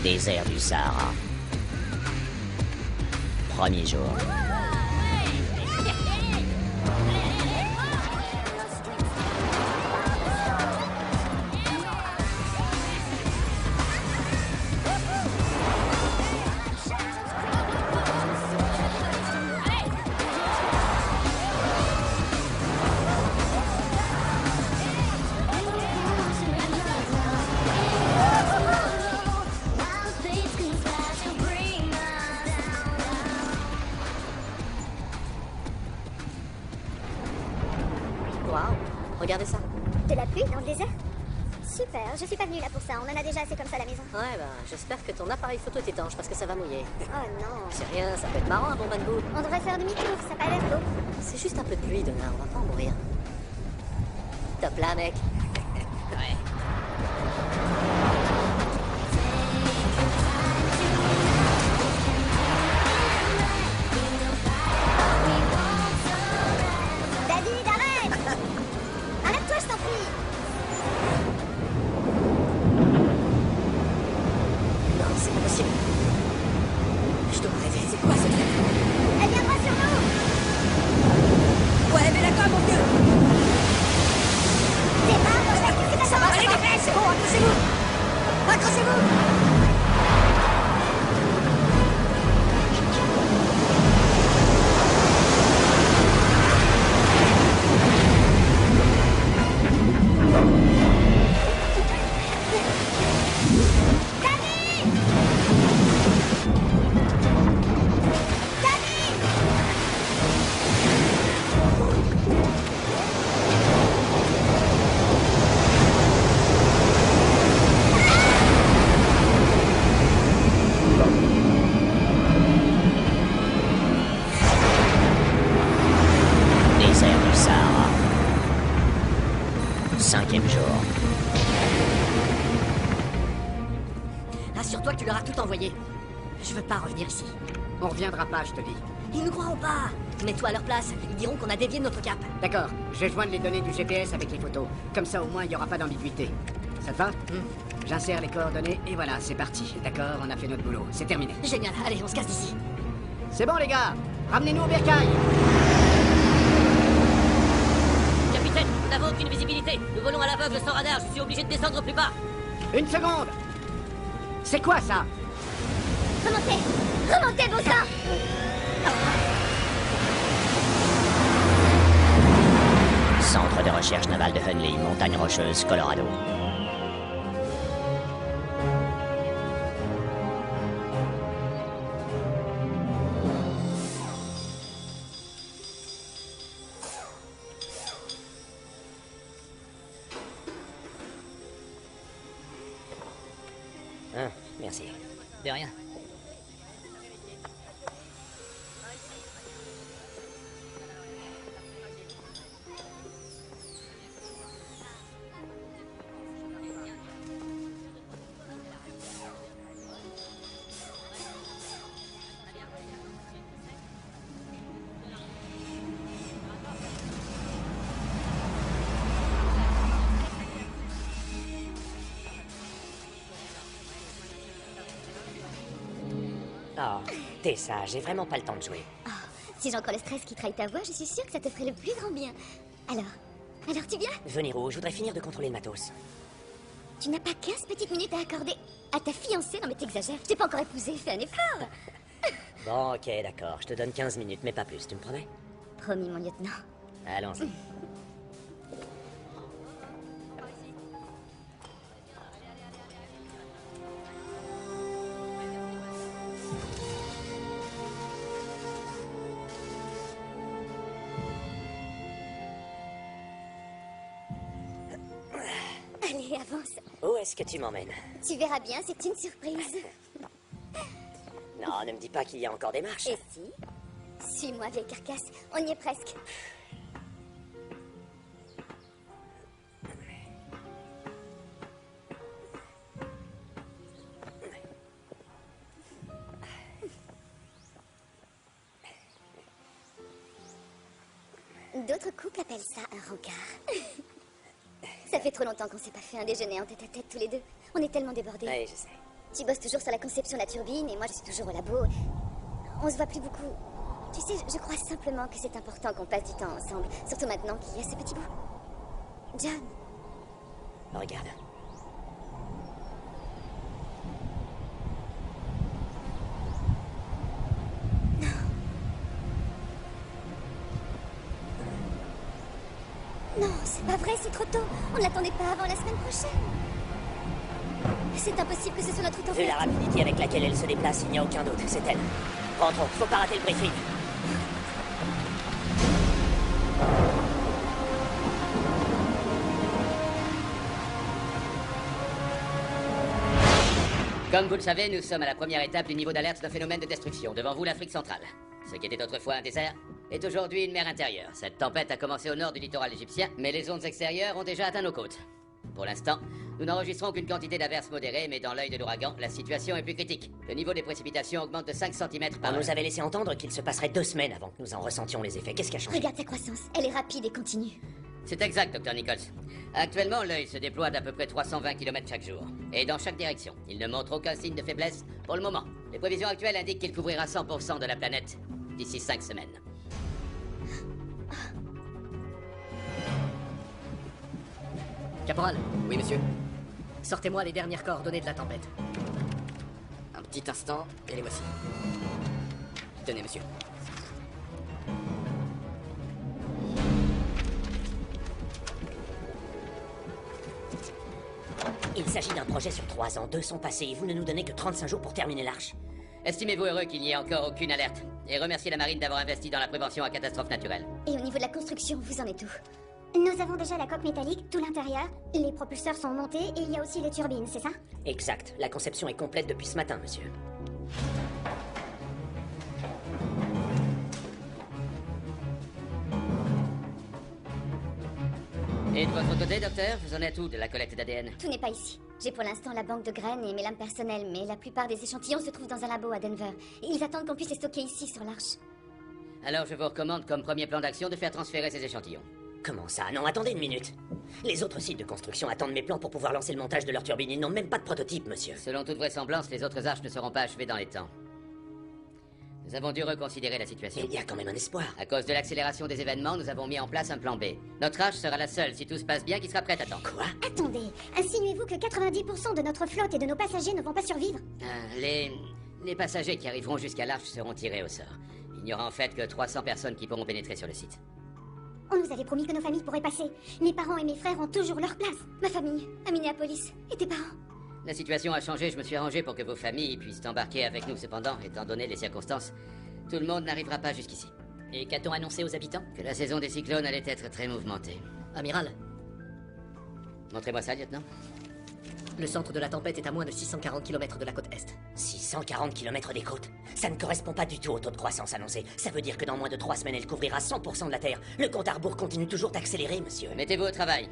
Désert du Sahara. Premier jour. Waouh, regardez ça. De la pluie dans le désert? Super, je suis pas venue là pour ça, on en a déjà assez comme ça à la maison. Ouais, bah, j'espère que ton appareil photo est étanche parce que ça va mouiller. Oh non. C'est rien, ça peut être marrant un bon bain de boue. On devrait faire demi-tour, ça a pas l'air beau. C'est juste un peu de pluie, Donna, on va pas en mourir. Top là, mec. Ouais. David, arrête! Arrête-toi, je t'en prie! Non, c'est pas possible. Je dois rêver. C'est quoi ce truc? Elle viendra sur nous! Ouais, mais d'accord, mon vieux. Démarre, Roger, qu'est-ce que t'as fait? Allez, dépêche, c'est bon, accrochez-vous. Accrochez-vous. Désert du Sahara. 5e jour. Assure-toi que tu leur as tout envoyé. Je veux pas revenir ici. On reviendra pas, je te dis. Ils nous croiront pas. Mets-toi à leur place. Ils diront qu'on a dévié de notre cap. D'accord, je vais joindre les données du GPS avec les photos. Comme ça, au moins, il n'y aura pas d'ambiguïté. Ça te va J'insère les coordonnées et voilà, c'est parti. D'accord, on a fait notre boulot. C'est terminé. Génial. Allez, on se casse d'ici. C'est bon, les gars. Ramenez-nous au bercail. Capitaine, nous n'avons aucune visibilité. Nous volons à l'aveugle sans radar. Je suis obligé de descendre plus bas. Une seconde. C'est quoi ça? Remontez! Remontez, vos sang! Centre de recherche navale de Hunley, montagne rocheuse, Colorado. Merci. De rien. Oh, t'es sage, j'ai vraiment pas le temps de jouer. Si j'en crois le stress qui trahit ta voix, je suis sûre que ça te ferait le plus grand bien. Alors tu viens? Venez, Ro, je voudrais finir de contrôler le matos. Tu n'as pas 15 petites minutes à accorder à ta fiancée? Non mais t'exagères, je t'ai pas encore épousée, fais un effort. Bon, ok, d'accord, je te donne 15 minutes, mais pas plus, tu me promets? Promis, mon lieutenant. Allons-y. Allez, avance. Où est-ce que tu m'emmènes? Tu verras bien, c'est une surprise. Non, ne me dis pas qu'il y a encore des marches. Et si? Suis-moi, vieille carcasse, on y est presque. D'autres couples appellent ça un rencard. Ça fait trop longtemps qu'on s'est pas fait un déjeuner en tête-à-tête tous les deux. On est tellement débordés. Oui, je sais. Tu bosses toujours sur la conception de la turbine et moi je suis toujours au labo. On se voit plus beaucoup. Tu sais, je crois simplement que c'est important qu'on passe du temps ensemble. Surtout maintenant qu'il y a ce petit bout. John. Regarde. Non, c'est pas vrai, c'est trop tôt. On ne l'attendait pas avant la semaine prochaine. C'est impossible que ce soit notre Vu tempête. la rapidité avec laquelle elle se déplace, il n'y a aucun doute, c'est elle. Rentrons, faut pas rater le briefing. Comme vous le savez, nous sommes à la première étape du niveau d'alerte d'un phénomène de destruction. Devant vous, l'Afrique centrale. Ce qui était autrefois un désert est aujourd'hui une mer intérieure. Cette tempête a commencé au nord du littoral égyptien, mais les ondes extérieures ont déjà atteint nos côtes. Pour l'instant, nous n'enregistrons qu'une quantité d'averses modérées, mais dans l'œil de l'ouragan, la situation est plus critique. Le niveau des précipitations augmente de 5 cm par On heure. nous avait laissé entendre qu'il se passerait 2 semaines avant que nous en ressentions les effets. Qu'est-ce qui a changé? Regarde sa croissance. Elle est rapide et continue. C'est exact, Dr. Nichols. Actuellement, l'œil se déploie d'à peu près 320 km chaque jour. Et dans chaque direction. Il ne montre aucun signe de faiblesse pour le moment. Les prévisions actuelles indiquent qu'il couvrira 100% de la planète d'ici 5 semaines. Caporal. Oui, monsieur. Sortez-moi les dernières coordonnées de la tempête. Un petit instant, et les voici. Tenez, monsieur. Il s'agit d'un projet sur 3 ans. 2 sont passés et vous ne nous donnez que 35 jours pour terminer l'arche. Estimez-vous heureux qu'il n'y ait encore aucune alerte. Et remerciez la marine d'avoir investi dans la prévention à catastrophes naturelles. Et au niveau de la construction, vous en êtes où? Nous avons déjà la coque métallique, tout l'intérieur. Les propulseurs sont montés et il y a aussi les turbines, c'est ça? Exact. La conception est complète depuis ce matin, monsieur. Et de votre côté, docteur, vous en êtes où de la collecte d'ADN? Tout n'est pas ici. J'ai pour l'instant la banque de graines et mes lames personnelles, mais la plupart des échantillons se trouvent dans un labo à Denver. Et ils attendent qu'on puisse les stocker ici, sur l'Arche. Alors je vous recommande comme premier plan d'action de faire transférer ces échantillons. Comment ça? Non, attendez une minute. Les autres sites de construction attendent mes plans pour pouvoir lancer le montage de leur turbine. Ils n'ont même pas de prototype, monsieur. Selon toute vraisemblance, les autres arches ne seront pas achevées dans les temps. Nous avons dû reconsidérer la situation. Il y a quand même un espoir. À cause de l'accélération des événements, nous avons mis en place un plan B. Notre arche sera la seule, si tout se passe bien, qui sera prête à temps. Quoi? Attendez, insinuez-vous que 90% de notre flotte et de nos passagers ne vont pas survivre? Les passagers qui arriveront jusqu'à l'arche seront tirés au sort. Il n'y aura en fait que 300 personnes qui pourront pénétrer sur le site. On nous avait promis que nos familles pourraient passer. Mes parents et mes frères ont toujours leur place. Ma famille, à Minneapolis. Et tes parents? La situation a changé, je me suis arrangé pour que vos familles puissent embarquer avec nous. Cependant, étant donné les circonstances, tout le monde n'arrivera pas jusqu'ici. Et qu'a-t-on annoncé aux habitants? Que la saison des cyclones allait être très mouvementée. Amiral, Montrez-moi ça, lieutenant. le centre de la tempête est à moins de 640 km de la côte est. 640 km des côtes. Ça ne correspond pas du tout au taux de croissance annoncé. Ça veut dire que dans moins de 3 semaines, elle couvrira 100% de la Terre. Le compte à rebours continue toujours d'accélérer, monsieur. Mettez-vous au travail.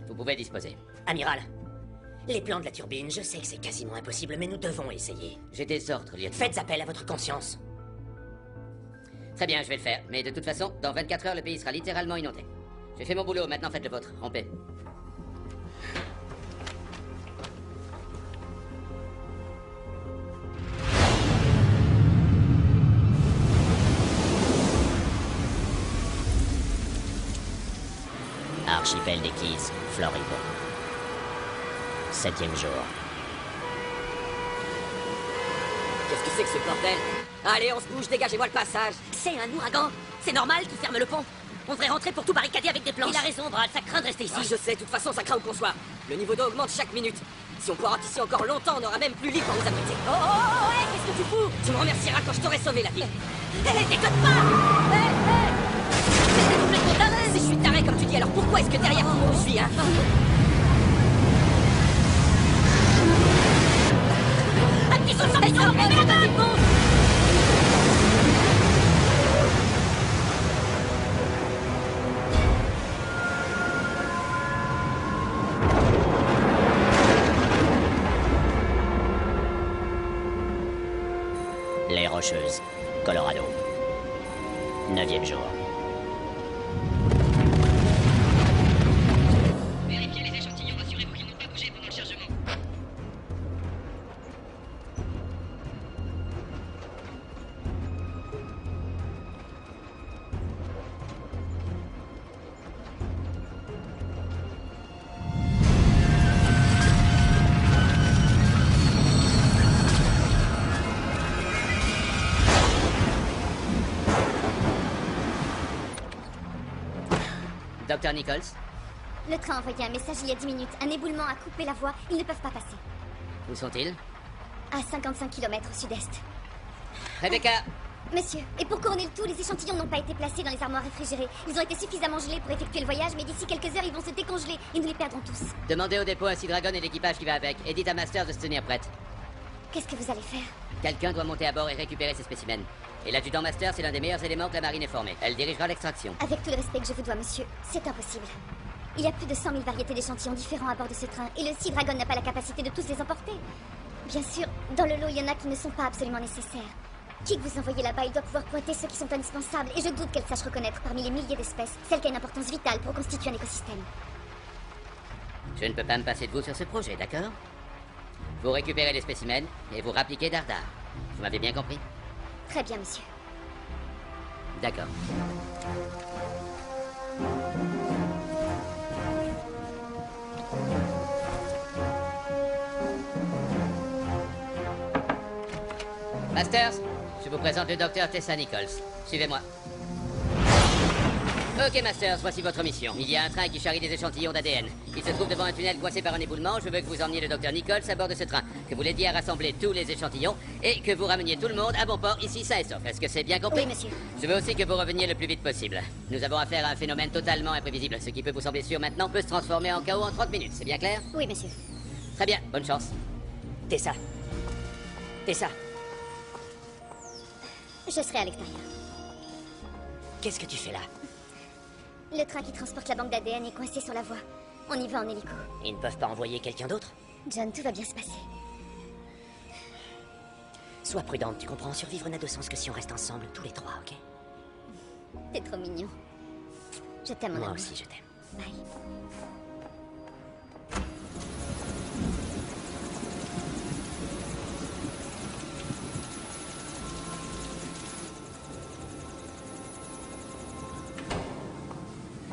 Vous pouvez disposer. Amiral, les plans de la turbine, je sais que c'est quasiment impossible, mais nous devons essayer. J'ai des ordres, lieutenant. Faites appel à votre conscience. Très bien, je vais le faire. Mais de toute façon, dans 24 heures, le pays sera littéralement inondé. J'ai fait mon boulot, maintenant faites le vôtre. Rompez. Archipel des Keys, Floride. 7e jour. Qu'est-ce que c'est que ce bordel? Allez, on se bouge, dégagez-moi le passage. C'est un ouragan. C'est normal qu'il ferme le pont. On devrait rentrer pour tout barricader avec des planches. Il a raison, Brad. Ça craint de rester ici. Ah, je sais, de toute façon, ça craint où qu'on soit. Le niveau d'eau augmente chaque minute. Si on poirote ici encore longtemps, on n'aura même plus lit pour nous abriter. Oh, hey, qu'est-ce que tu fous? Tu me remercieras quand je t'aurai sauvé la vie. Hé, déconne pas. Hé, c'est complètement taré. Si je suis taré comme tu dis, alors pourquoi est-ce que derrière tout le monde suit, hein? Un petit saut sur les jambes. Les Rocheuses, Colorado. 9e jour. Vérifiez les échantillons, assurez-vous qu'ils n'ont pas bougé pendant le chargement. Docteur Nichols? Le train a envoyé un message il y a 10 minutes. Un éboulement a coupé la voie. Ils ne peuvent pas passer. Où sont-ils? À 55 km au sud-est. Rebecca! Monsieur, et pour couronner le tout, les échantillons n'ont pas été placés dans les armoires réfrigérées. Ils ont été suffisamment gelés pour effectuer le voyage, mais d'ici quelques heures, ils vont se décongeler et nous les perdrons tous. Demandez au dépôt un Sea Dragon et l'équipage qui va avec. Et dites à Masters de se tenir prête. Qu'est-ce que vous allez faire? Quelqu'un doit monter à bord et récupérer ces spécimens. Et l'adjudant Masters est l'un des meilleurs éléments que la marine ait formé. Elle dirigera l'extraction. Avec tout le respect que je vous dois, monsieur, c'est impossible. Il y a plus de 100 000 variétés d'échantillons différents à bord de ce train, et le Sea Dragon n'a pas la capacité de tous les emporter. Bien sûr, dans le lot, il y en a qui ne sont pas absolument nécessaires. Qui que vous envoyez là-bas, il doit pouvoir pointer ceux qui sont indispensables, et je doute qu'elle sache reconnaître parmi les milliers d'espèces celle qui a une importance vitale pour constituer un écosystème. Je ne peux pas me passer de vous sur ce projet, d'accord? Vous récupérez les spécimens et vous rappliquez Dardar. Vous m'avez bien compris? Très bien, monsieur. D'accord. Masters, je vous présente le docteur Tessa Nichols. Suivez-moi. Ok, Masters, voici votre mission. Il y a un train qui charrie des échantillons d'ADN. Il se trouve devant un tunnel coincé par un éboulement. Je veux que vous emmeniez le docteur Nichols à bord de ce train, que vous l'aidiez à rassembler tous les échantillons et que vous rameniez tout le monde à bon port ici, sain et sauf. Est-ce que c'est bien compris? Oui, monsieur. Je veux aussi que vous reveniez le plus vite possible. Nous avons affaire à un phénomène totalement imprévisible. Ce qui peut vous sembler sûr maintenant peut se transformer en chaos en 30 minutes. C'est bien clair? Oui, monsieur. Très bien, bonne chance. Tessa. Tessa, Je serai à l'extérieur. qu'est-ce que tu fais là? Le train qui transporte la banque d'ADN est coincé sur la voie. On y va en hélico. Ils ne peuvent pas envoyer quelqu'un d'autre? John, tout va bien se passer. Sois prudente, tu comprends? Survivre n'a de sens que si on reste ensemble, tous les trois, ok? T'es trop mignon. Je t'aime, mon Moi amour. aussi, je t'aime. Bye.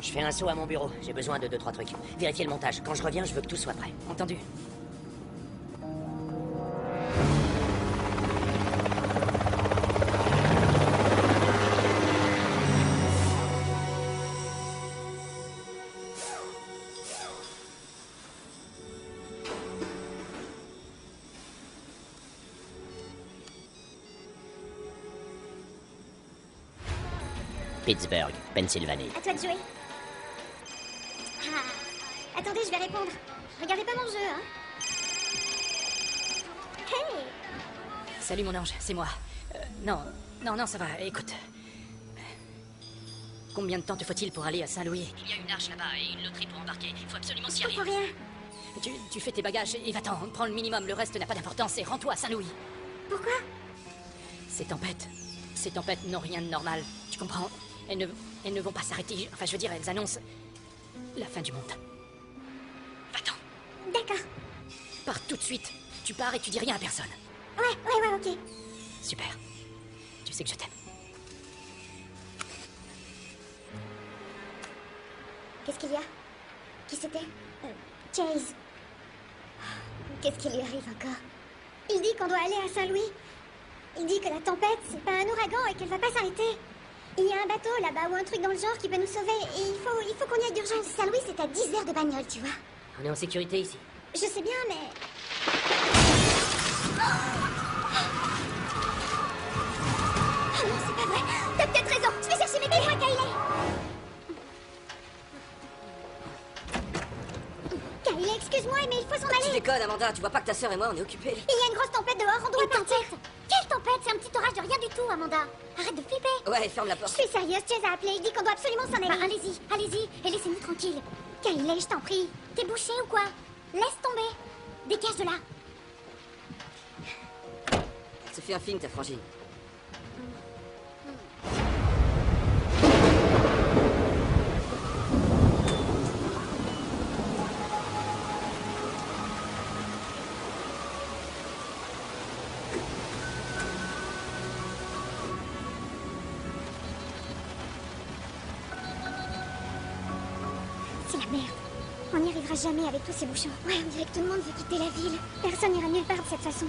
Je fais un saut à mon bureau. J'ai besoin de 2-3 trucs. Vérifiez le montage. Quand je reviens, je veux que tout soit prêt. Entendu? Pittsburgh, Pennsylvanie. À toi de jouer. Ah. Attendez, je vais répondre. Regardez pas mon jeu, hein. Hey! Salut mon ange, c'est moi. Non, ça va, écoute. Combien de temps te faut-il pour aller à Saint-Louis? Il y a une arche là-bas et une loterie pour embarquer. Il faut absolument s'y Je aller. comprends rien. Tu fais tes bagages et va-t'en, prends le minimum, le reste n'a pas d'importance et rends-toi à Saint-Louis. Pourquoi? Ces tempêtes n'ont rien de normal, tu comprends? Elles ne vont pas s'arrêter, enfin je veux dire, elles annoncent la fin du monde. Va-t'en, D'accord. pars tout de suite, tu pars et tu dis rien à personne. Ouais, ok. Super, tu sais que je t'aime. Qu'est-ce qu'il y a? Qui c'était? Chase. Qu'est-ce qui lui arrive encore? Il dit qu'on doit aller à Saint-Louis. Il dit que la tempête, c'est pas un ouragan et qu'elle va pas s'arrêter. Il y a un bateau là-bas ou un truc dans le genre qui peut nous sauver et il faut qu'on y aille d'urgence. Saint-Louis, c'est à 10 heures de bagnole, tu vois. On est en sécurité ici. Je sais bien, mais... Oh non, c'est pas vrai. T'as peut-être raison. Je vais chercher mes clés. Moi, Kylie, excuse-moi, mais il faut s'en Tu aller. déconnes, Amanda, tu vois pas que ta sœur et moi on est occupés. Il y a une grosse tempête dehors, on doit partir. Quelle tempête? C'est un petit orage de rien du tout, Amanda. Arrête de flipper. Ouais, ferme la Je porte. suis sérieuse, Chase a appelé. Il dit qu'on doit absolument s'en aller. Bah, allez-y, et laissez-nous tranquilles. Kylie, je t'en prie. T'es bouché ou quoi? Laisse tomber. Dégage de là. Elle se fait un film, ta frangine. C'est la merde. On n'y arrivera jamais avec tous ces bouchons. Ouais, on dirait que tout le monde veut quitter la ville. Personne n'ira nulle part de cette façon.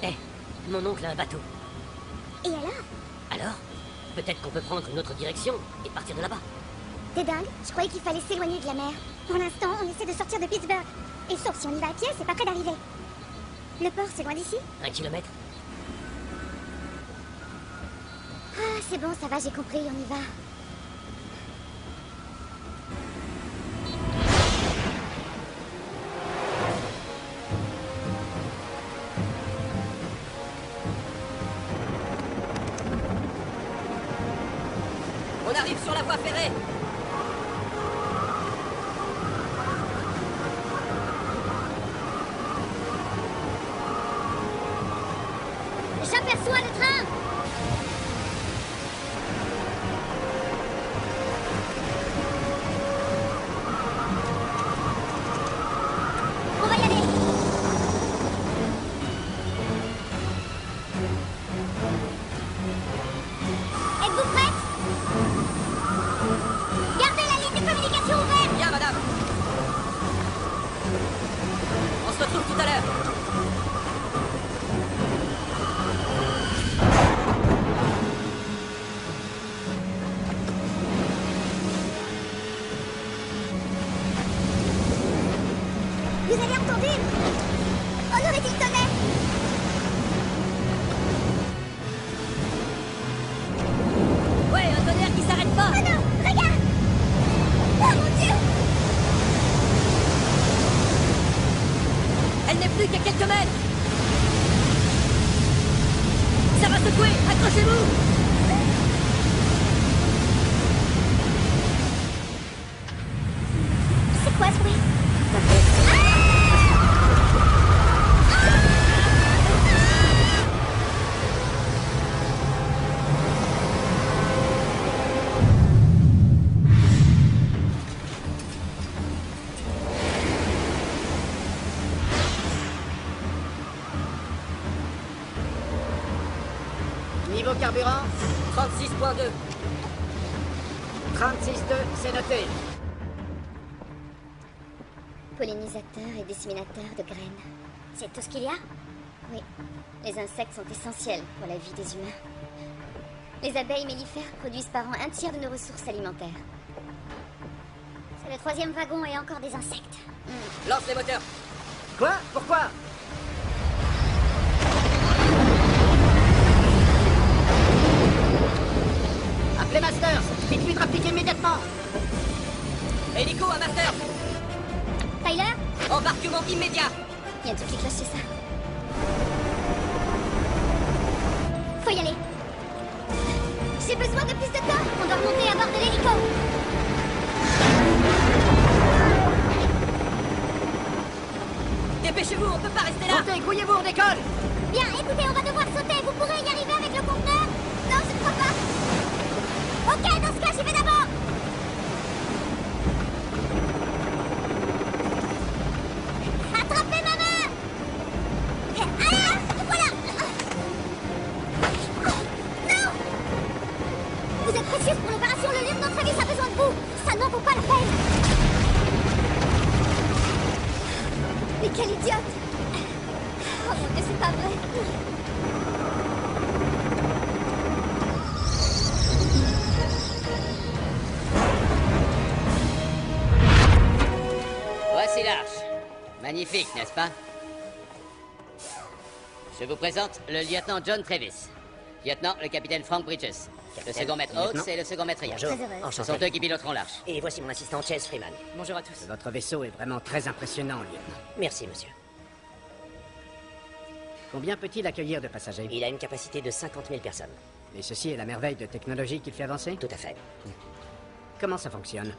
Hé, mon oncle a un bateau. Et alors? Alors? peut-être qu'on peut prendre une autre direction et partir de là-bas. T'es dingue? Je croyais qu'il fallait s'éloigner de la mer. Pour l'instant, on essaie de sortir de Pittsburgh. Et sauf si on y va à pied, c'est pas près d'arriver. Le port, c'est loin d'ici? 1 kilomètre. Ah, c'est bon, ça va, j'ai compris, on y va. On arrive sur la voie ferrée. J'aperçois le train. On va y aller. Êtes-vous prête? Gardez la ligne de communication ouverte. Bien, madame. On se retrouve tout à l'heure. Vous avez entendu? On aurait dit le tonnerre! Ouais, un tonnerre qui s'arrête pas. Oh non! Regarde! Oh mon Dieu! Elle n'est plus qu'à quelques mètres. Ça va secouer. Accrochez-vous. C'est quoi ce bruit? Niveau carburant, 36.2. 36,2, c'est noté. Pollinisateur et disséminateur de graines. C'est tout ce qu'il y a? Oui, les insectes sont essentiels pour la vie des humains. Les abeilles mellifères produisent par an 1/3 de nos ressources alimentaires. C'est le 3e wagon et encore des insectes. Lance les moteurs. Quoi? Pourquoi? Appelez Masters! Dites-lui de rappliquer immédiatement! Hélico à Master. Tyler, Embarquement immédiat. il y a toutes les cloches chez ça. Faut y aller. J'ai besoin de plus de temps. On doit monter à bord de l'hélico. Dépêchez-vous, on peut pas rester là. Montez, grouillez-vous, on décolle! Bien, écoutez, on va devoir sauter. Vous pourrez y arriver avec le conteneur? Non, je ne crois pas. Ok, dans ce cas, j'y vais d'abord. Attrapez ma main. Ah, voilà. Non. Vous êtes précieuse pour l'opération. Le lieu de notre service a besoin de vous. Ça n'en vaut pas la peine. Mais quel idiote! Oh mon Dieu, c'est pas vrai! Voici l'arche. Magnifique, n'est-ce pas? Je vous présente le lieutenant John Travis. Lieutenant, le capitaine Frank Bridges. Le second maître Oates et le second maître Ian. Bonjour. Ce sont eux qui piloteront l'arche. Et voici mon assistant Chase Freeman. Bonjour à tous. Votre vaisseau est vraiment très impressionnant, lieutenant. Merci, monsieur. Combien peut-il accueillir de passagers? Il a une capacité de 50 000 personnes. Et ceci est la merveille de technologie qu'il fait avancer? Tout à fait. Comment ça fonctionne?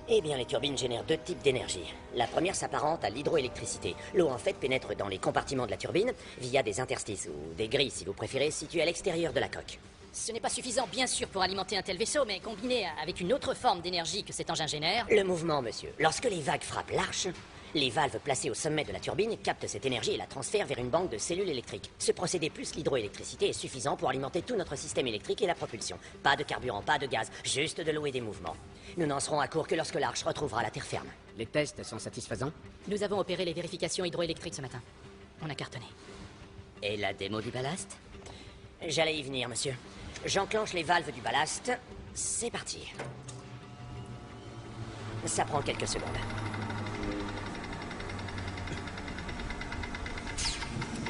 Eh bien, les turbines génèrent 2 types d'énergie. La première s'apparente à l'hydroélectricité. L'eau, en fait, pénètre dans les compartiments de la turbine via des interstices, ou des grilles, si vous préférez, situées à l'extérieur de la coque. Ce n'est pas suffisant, bien sûr, pour alimenter un tel vaisseau, mais combiné avec une autre forme d'énergie que cet engin génère... Le mouvement, monsieur. Lorsque les vagues frappent l'arche, les valves placées au sommet de la turbine captent cette énergie et la transfèrent vers une banque de cellules électriques. Ce procédé plus l'hydroélectricité est suffisant pour alimenter tout notre système électrique et la propulsion. Pas de carburant, pas de gaz, juste de l'eau et des mouvements. Nous n'en serons à court que lorsque l'arche retrouvera la terre ferme. Les tests sont satisfaisants? Nous avons opéré les vérifications hydroélectriques ce matin. On a cartonné. Et la démo du ballast? J'allais y venir, monsieur. J'enclenche les valves du ballast. C'est parti. Ça prend quelques secondes.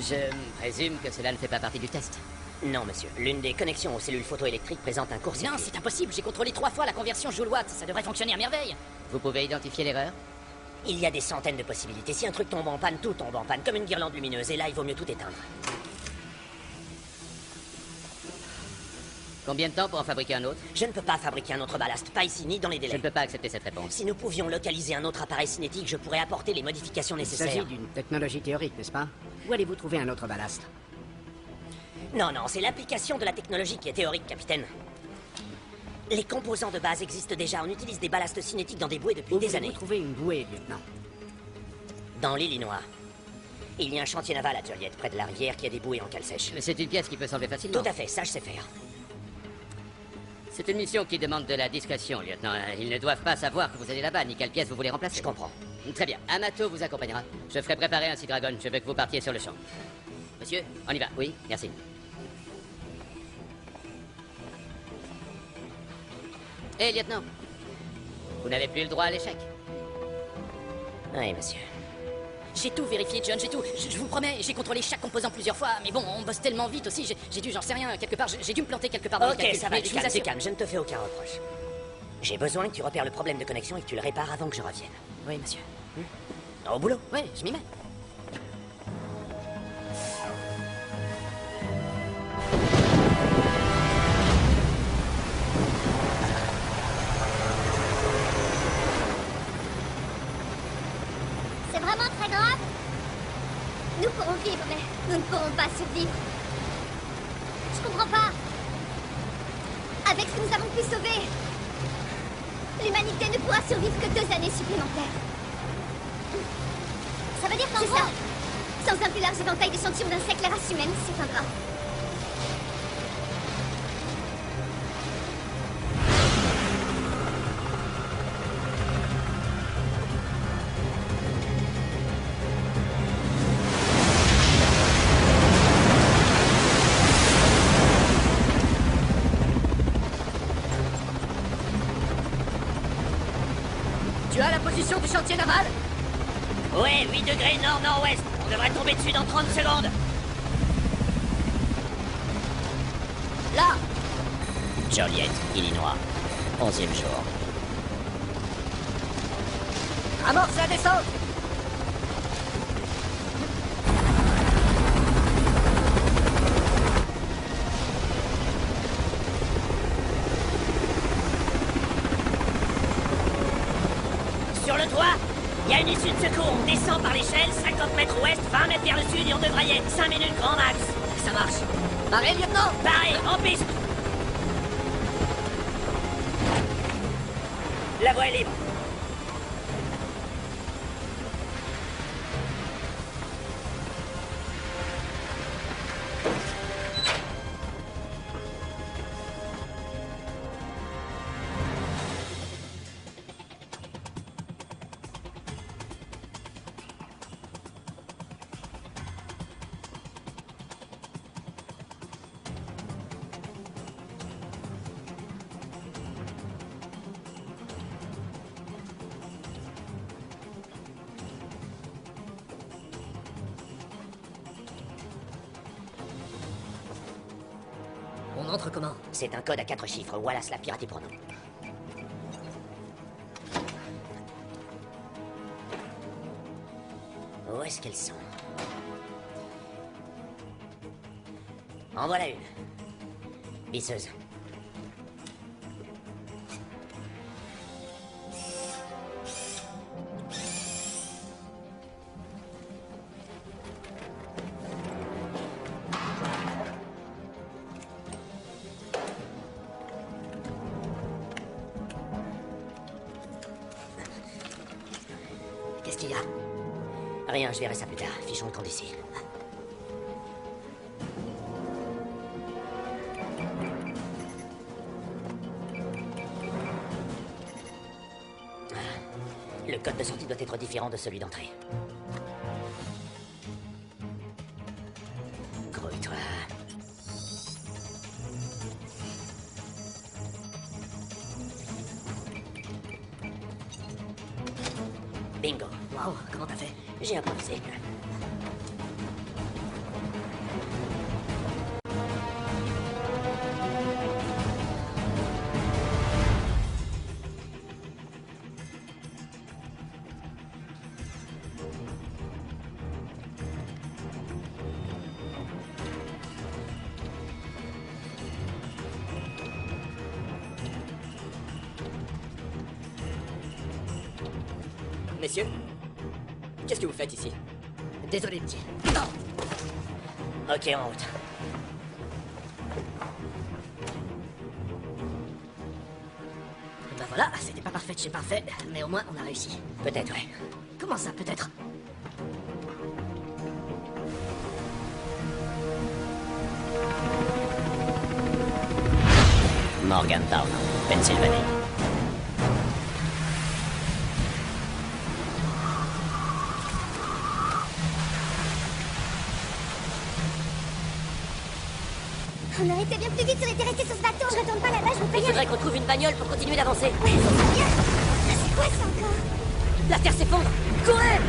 Je présume que cela ne fait pas partie du test. Non, monsieur. L'une des connexions aux cellules photoélectriques présente un court-circuit. Non, c'est impossible. J'ai contrôlé 3 fois la conversion Joule-Watt. Ça devrait fonctionner à merveille. Vous pouvez identifier l'erreur? Il y a des centaines de possibilités. Si un truc tombe en panne, tout tombe en panne, comme une guirlande lumineuse. Et là, il vaut mieux tout éteindre. Combien de temps pour en fabriquer un autre? Je ne peux pas fabriquer un autre ballast, pas ici, ni dans les Je délais. ne peux pas accepter cette réponse. Si nous pouvions localiser un autre appareil cinétique, je pourrais apporter les modifications Il nécessaires. s'agit d'une technologie théorique, n'est-ce pas? Où allez-vous trouver un autre ballast? Non, non, c'est l'application de la technologie qui est théorique, capitaine. Les composants de base existent déjà. On utilise des ballasts cinétiques dans des bouées depuis des années. Où trouver une bouée, lieutenant? Dans l'Illinois. Il y a un chantier naval à Joliet, près de la rivière, qui a des bouées en cale sèche. Mais c'est une pièce qui peut s'enlever facilement. Tout à fait, ça je sais faire. C'est une mission qui demande de la discrétion, lieutenant. Ils ne doivent pas savoir que vous allez là-bas, ni quelle pièce vous voulez remplacer. Je comprends. Très bien. Amato vous accompagnera. Je ferai préparer un Sea Dragon. Je veux que vous partiez sur le champ. Monsieur, on y va. Oui, merci. Hé, lieutenant. Vous n'avez plus le droit à l'échec. Oui, monsieur. J'ai tout vérifié, John, j'ai tout. Je vous promets, j'ai contrôlé chaque composant plusieurs fois. Mais bon, on bosse tellement vite aussi. J'ai dû, j'en sais rien, quelque part. J'ai dû me planter quelque part dans les Ok, calculs. ça va, Mais tu je vous calmes, assure- tu calmes. Je ne te fais aucun reproche. J'ai besoin que tu repères le problème de connexion et que tu le répares avant que je revienne. Oui, monsieur. Au boulot. Oui, je m'y mets. C'est vraiment très grave. Nous pourrons vivre, mais nous ne pourrons pas survivre. Je comprends pas. Avec ce que nous avons pu sauver, l'humanité ne pourra survivre que 2 années supplémentaires. Ça veut dire qu'en gros, sans un plus large éventail d'échantillons d'insectes, la race humaine s'éteindra. Tu as la position du chantier naval? Ouais, 8 degrés nord-nord-ouest. On devrait tomber dessus dans 30 secondes. Là! Joliet, Illinois. 11e jour. Amorce la descente! Sur le toit, il y a une issue de secours. On descend par l'échelle, 50 mètres ouest, 20 mètres vers le sud et on devrait y être 5 minutes grand max. Ça marche. Paré, lieutenant! Paré, en piste. La voie est libre. On entre comment? C'est un code à 4 chiffres. Wallace l'a piraté pour nous. Où est-ce qu'elles sont? En voilà une. Bisseuse. Qu'est-ce qu'il y a? Rien, je verrai ça plus tard. Fichons le camp d'ici. Le code de sortie doit être différent de celui d'entrée. Grouille-toi. Bingo. Waouh, comment t'as fait? J'ai improvisé. Messieurs, qu'est-ce que vous faites ici? Désolé, petit. Ok, en route. Bah voilà, c'était pas parfait de chez parfait, mais au moins on a réussi. Peut-être, ouais. Comment ça, peut-être? Morgantown, Pennsylvanie. On aurait été bien plus vite si on était resté sur ce bateau. Je retourne pas là-bas, je vous Il préviens. faudrait qu'on trouve une bagnole pour continuer d'avancer. Ouais, ça serait bien. C'est quoi ça encore? La terre s'effondre. Courez!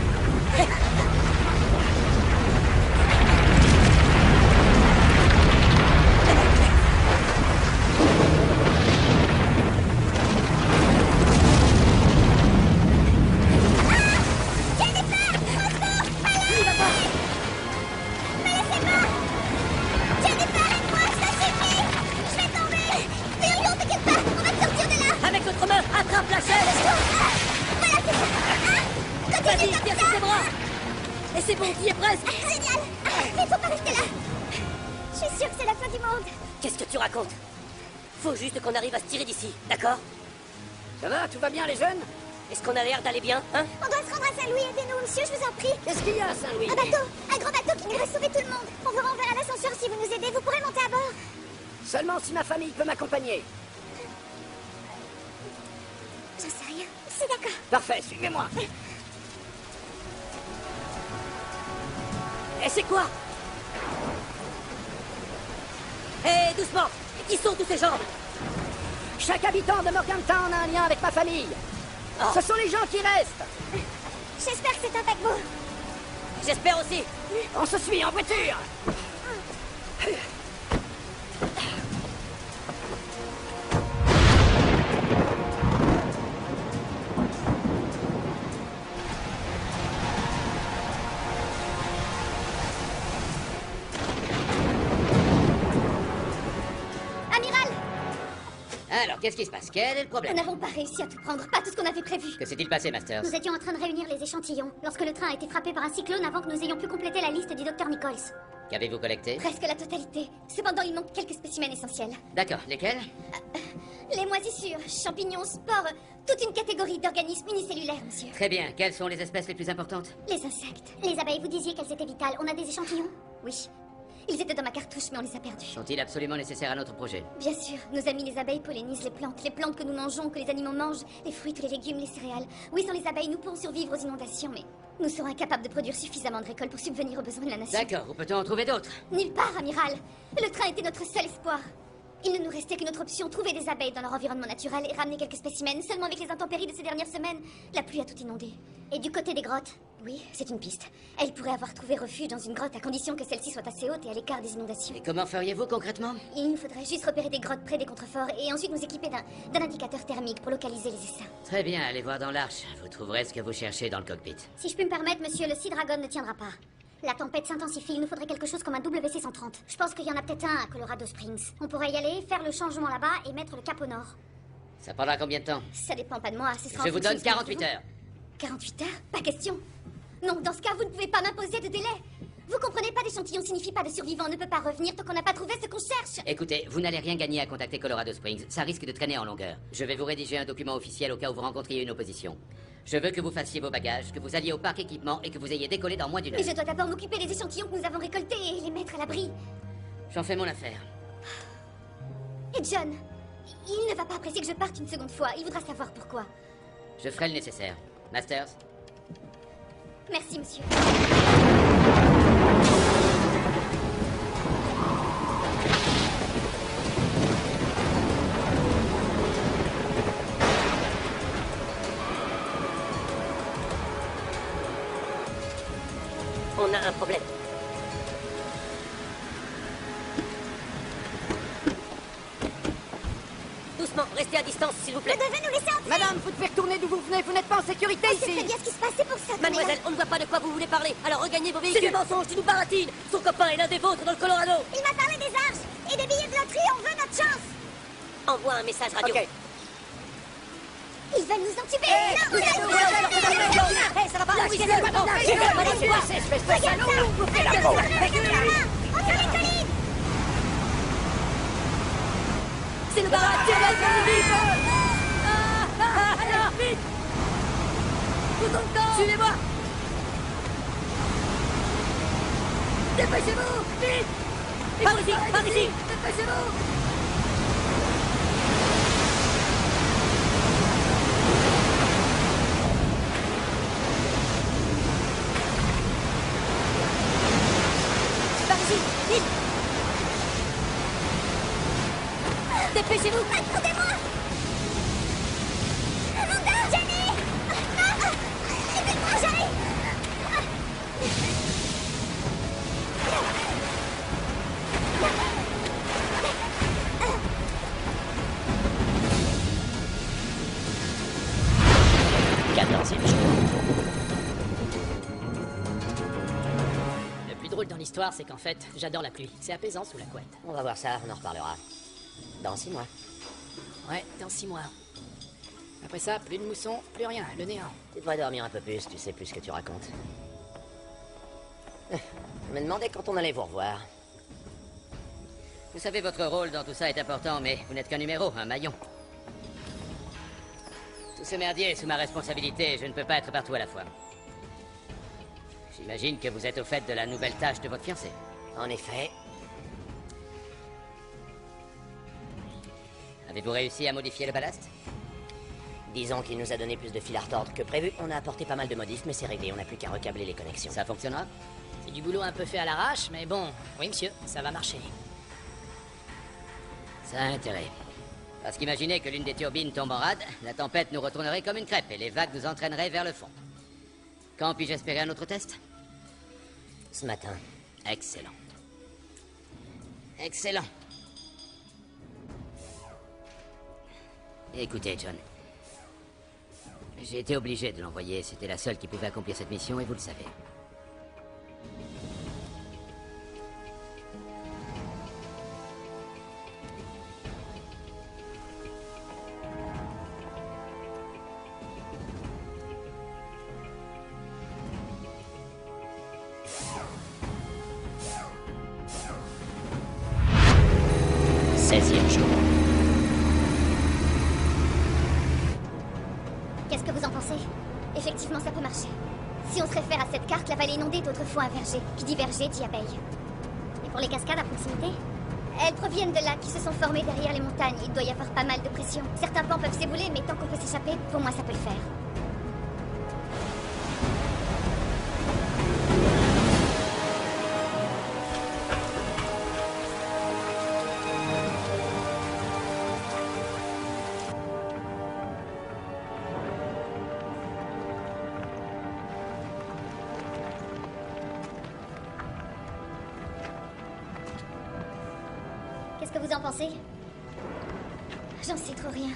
Avec l'autre main, attrape la chaise! Vas-y, tire sur tes bras! Et c'est bon, tu y es presque! Génial. Il faut pas rester là. Je suis sûre que c'est la fin du monde. Qu'est-ce que tu racontes? Faut juste qu'on arrive à se tirer d'ici, d'accord? Ça va, tout va bien, les jeunes? Est-ce qu'on a l'air d'aller bien, hein? On doit se rendre à Saint-Louis. Aidez-nous, monsieur, je vous en prie. Qu'est-ce qu'il y a à Saint-Louis? Un bateau, un grand bateau qui irait sauver tout le monde. On vous renverra l'ascenseur si vous nous aidez. Vous pourrez monter à bord. Seulement si ma famille peut m'accompagner. J'en sais rien. C'est d'accord. Parfait, suivez-moi. Et c'est quoi? Hé, doucement! Qui sont tous ces gens? Chaque habitant de Morgantown a un lien avec ma famille. Oh. Ce sont les gens qui restent. J'espère que c'est un paquebot. J'espère aussi! On se suit en voiture. Amiral, Alors, qu'est-ce qui se passe? Quel est le Nous problème? n'avons pas réussi à tout prendre, pas tout ce qu'on avait prévu. Que s'est-il passé, Masters? Nous étions en train de réunir les échantillons lorsque le train a été frappé par un cyclone avant que nous ayons pu compléter la liste du docteur Nichols. Qu'avez-vous collecté? Presque la totalité. Cependant, il manque quelques spécimens essentiels. D'accord, lesquels? Les moisissures, champignons, spores, toute une catégorie d'organismes unicellulaires, monsieur. Très bien, quelles sont les espèces les plus importantes? Les insectes. Les abeilles, vous disiez qu'elles étaient vitales. On a des échantillons? Oui. Ils étaient dans ma cartouche, mais on les a perdus. Sont-ils absolument nécessaires à notre projet? Bien sûr, nos amis les abeilles pollinisent les plantes que nous mangeons, que les animaux mangent, les fruits, tous les légumes, les céréales. Oui, sans les abeilles, nous pourrons survivre aux inondations, mais nous serons incapables de produire suffisamment de récoltes pour subvenir aux besoins de la nation. D'accord, où peut-on en trouver d'autres? Nulle part, amiral. Le train était notre seul espoir. Il ne nous restait qu'une autre option, trouver des abeilles dans leur environnement naturel et ramener quelques spécimens. Seulement avec les intempéries de ces dernières semaines, la pluie a tout inondé. Et du côté des grottes, oui, c'est une piste. Elle pourrait avoir trouvé refuge dans une grotte à condition que celle-ci soit assez haute et à l'écart des inondations. Et comment feriez-vous concrètement? Il nous faudrait juste repérer des grottes près des contreforts et ensuite nous équiper d'un indicateur thermique pour localiser les essaims. Très bien, allez voir dans l'arche. Vous trouverez ce que vous cherchez dans le cockpit. Si je puis me permettre, monsieur, le Sea Dragon ne tiendra pas. La tempête s'intensifie, il nous faudrait quelque chose comme un WC-130. Je pense qu'il y en a peut-être un à Colorado Springs. On pourrait y aller, faire le changement là-bas et mettre le cap au nord. Ça prendra combien de temps? Ça dépend pas de moi, ce sera en Je vous fonction donne de ce que 48 vous- heures. 48 heures? Pas question. Non, dans ce cas, vous ne pouvez pas m'imposer de délai. Vous comprenez pas, d'échantillon signifie pas de survivant, on ne peut pas revenir tant qu'on n'a pas trouvé ce qu'on cherche. Écoutez, vous n'allez rien gagner à contacter Colorado Springs. Ça risque de traîner en longueur. Je vais vous rédiger un document officiel au cas où vous rencontriez une opposition. Je veux que vous fassiez vos bagages, que vous alliez au parc équipement et que vous ayez décollé dans moins d'une heure. Mais je dois d'abord m'occuper des échantillons que nous avons récoltés et les mettre à l'abri. J'en fais mon affaire. Et John, il ne va pas apprécier que je parte une seconde fois. Il voudra savoir pourquoi. Je ferai le nécessaire. Masters? Merci, monsieur. On a un problème. Doucement, restez à distance, s'il vous plaît. Vous devez nous laisser entrer. Madame, vous devez retourner d'où vous venez, vous n'êtes pas en sécurité On sait ici. très bien ce qui se passe, c'est pour ça. qu'on est Mademoiselle, là. on ne voit pas de quoi vous voulez parler, alors regagnez vos C'est véhicules. des mensonges, tu nous baratines. Son copain est l'un des vôtres dans le Colorado. Il m'a parlé des arches et des billets de loterie. On veut notre chance. Envoie un message radio. Ok. Ils veulent nous entuber. Hey, ça va pas. Lâchez Oui, le bâton. Espèce de salaud, vous faites la faute. Entre les collines. C'est le barrage. Vite. Tout ton temps. Suivez-moi. Dépêchez-vous. Vite. Par ici. Dépêchez-vous. Par ici, vite. Dépêchez-vous. Attendez-moi. Amanda, Jenny. Aidez-moi, j'arrive. Quatorzième jour. Le plus drôle dans l'histoire, c'est qu'en fait, j'adore la pluie. C'est apaisant sous la couette. On va voir ça, on en reparlera. Dans 6 mois. Ouais, dans 6 mois. Après ça, plus de mousson, plus rien, le néant. Tu devrais dormir un peu plus, tu sais plus ce que tu racontes. Je me demandais quand on allait vous revoir. Vous savez, votre rôle dans tout ça est important, mais vous n'êtes qu'un numéro, un maillon. Tout ce merdier est sous ma responsabilité, je ne peux pas être partout à la fois. J'imagine que vous êtes au fait de la nouvelle tâche de votre fiancé. En effet, Avez-vous réussi à modifier le ballast? disons qu'il nous a donné plus de fil à retordre que prévu. On a apporté pas mal de modifs, mais c'est réglé, on n'a plus qu'à recabler les connexions. Ça fonctionnera? C'est du boulot un peu fait à l'arrache, mais bon, oui monsieur, ça va marcher. Ça a intérêt. Parce qu'imaginez que l'une des turbines tombe en rade, la tempête nous retournerait comme une crêpe et les vagues nous entraîneraient vers le fond. Quand puis-je espérer un autre test? Ce matin. Excellent. Excellent. Écoutez, John. J'ai été obligé de l'envoyer. C'était la seule qui pouvait accomplir cette mission et vous le savez. Seizième jour. Qu'est-ce que vous en pensez? Effectivement, ça peut marcher. Si on se réfère à cette carte, la vallée inondée est autrefois un verger. Qui dit verger dit abeille. Et pour les cascades à proximité? Elles proviennent de lacs qui se sont formés derrière les montagnes. Il doit y avoir pas mal de pression. Certains pans peuvent s'ébouler, mais tant qu'on peut s'échapper, pour moi ça peut le faire. Qu'est-ce que vous en pensez? J'en sais trop rien.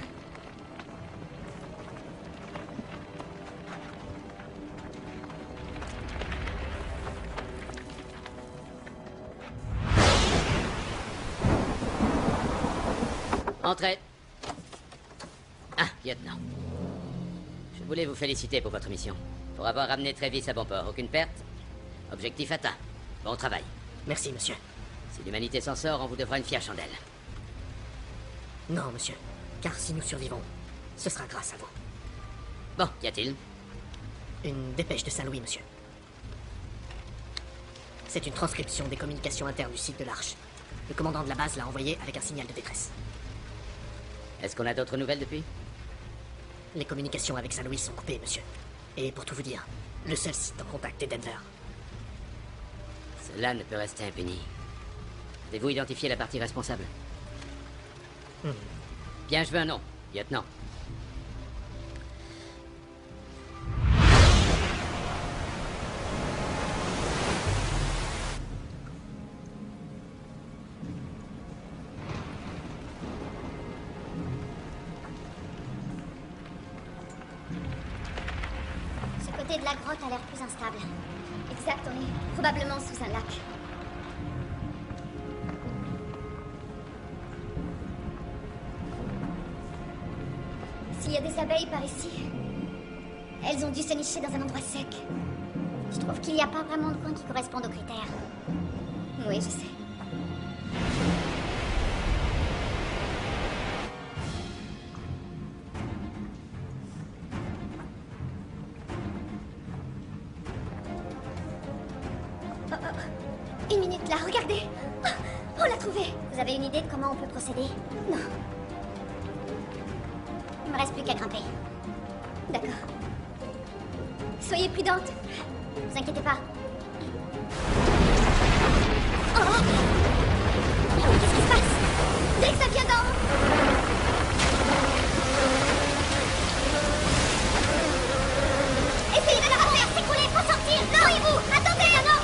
Entrez. Ah, lieutenant. Je voulais vous féliciter pour votre mission. Pour avoir ramené Travis à bon port. Aucune perte. Objectif atteint. Bon travail. Merci monsieur. Si l'humanité s'en sort, on vous devra une fière chandelle. Non monsieur, car si nous survivons, ce sera grâce à vous. Bon, qu'y a-t-il? Une dépêche de Saint-Louis monsieur. C'est une transcription des communications internes du site de l'Arche. Le commandant de la base l'a envoyé avec un signal de détresse. Est-ce qu'on a d'autres nouvelles depuis? Les communications avec Saint-Louis sont coupées, monsieur. Et pour tout vous dire, le seul site en contact est Denver. Cela ne peut rester impuni. Avez-vous identifié la partie responsable? Bien, je veux un nom, lieutenant. côté de la grotte a l'air plus instable. Exact, on est probablement sous un lac. S'il y a des abeilles par ici, elles ont dû se nicher dans un endroit sec. Je trouve qu'il n'y a pas vraiment de coin qui corresponde aux critères. Oui, je sais. Une minute là, regardez. Oh, on l'a trouvé. Vous avez une idée de comment on peut procéder? Non. Il me reste plus qu'à grimper. D'accord. Soyez prudente. Ne vous inquiétez pas. Oh! Qu'est-ce qui se passe? Dès que ça vient d'en haut. Essayez de ne pas faire s'écrouler, faut sortir. Là, vous attendez, non.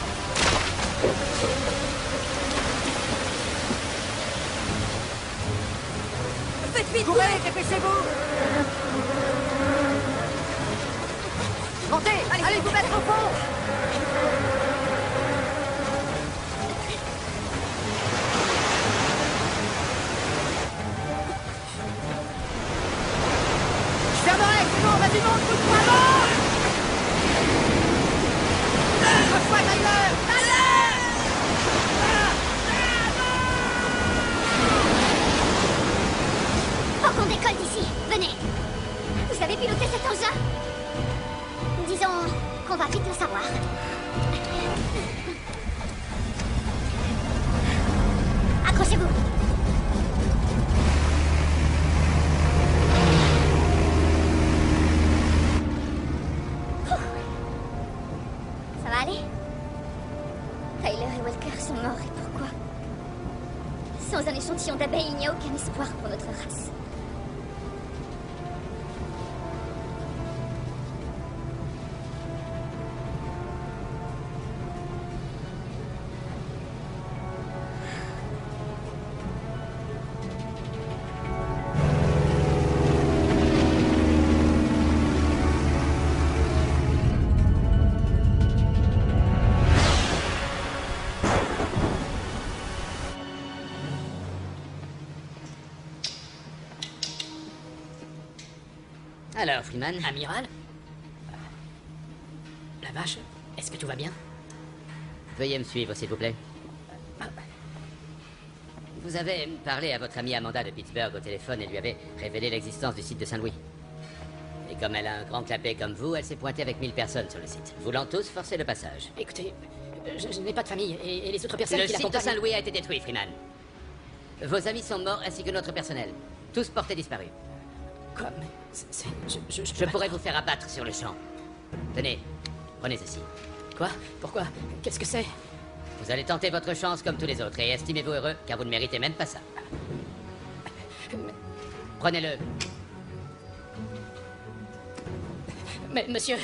Faites vite! Courez, dépêchez-vous! Montez! Allez vous mettre au fond! Je fermerai, c'est bon, vas-y, monte, pousse-toi avant! Accroche-toi, Tyler! Faut qu'on décolle d'ici. Venez. Vous savez piloter cet engin? Disons qu'on va vite le savoir. Accrochez-vous. Ça va aller? Tyler et Walker sont morts et pourquoi? Sans un échantillon d'abeilles, il n'y a aucun espoir pour notre race. Alors, Freeman? Amiral? La vache, est-ce que tout va bien? Veuillez me suivre, s'il vous plaît. Vous avez parlé à votre amie Amanda de Pittsburgh au téléphone et lui avez révélé l'existence du site de Saint-Louis. Et comme elle a un grand clapet comme vous, elle s'est pointée avec 1000 personnes sur le site. Voulant tous forcer le passage. Écoutez, je n'ai pas de famille et les autres personnes Le qui site de l'accompagnent... Saint-Louis a été détruit, Freeman. Vos amis sont morts ainsi que notre personnel. Tous portés disparus. Quoi? Mais Je pourrais vous faire abattre sur le champ. Tenez, prenez ceci. Quoi? Pourquoi? Qu'est-ce que c'est? Vous allez tenter votre chance comme tous les autres et estimez-vous heureux car vous ne méritez même pas ça. Prenez-le. Mais monsieur...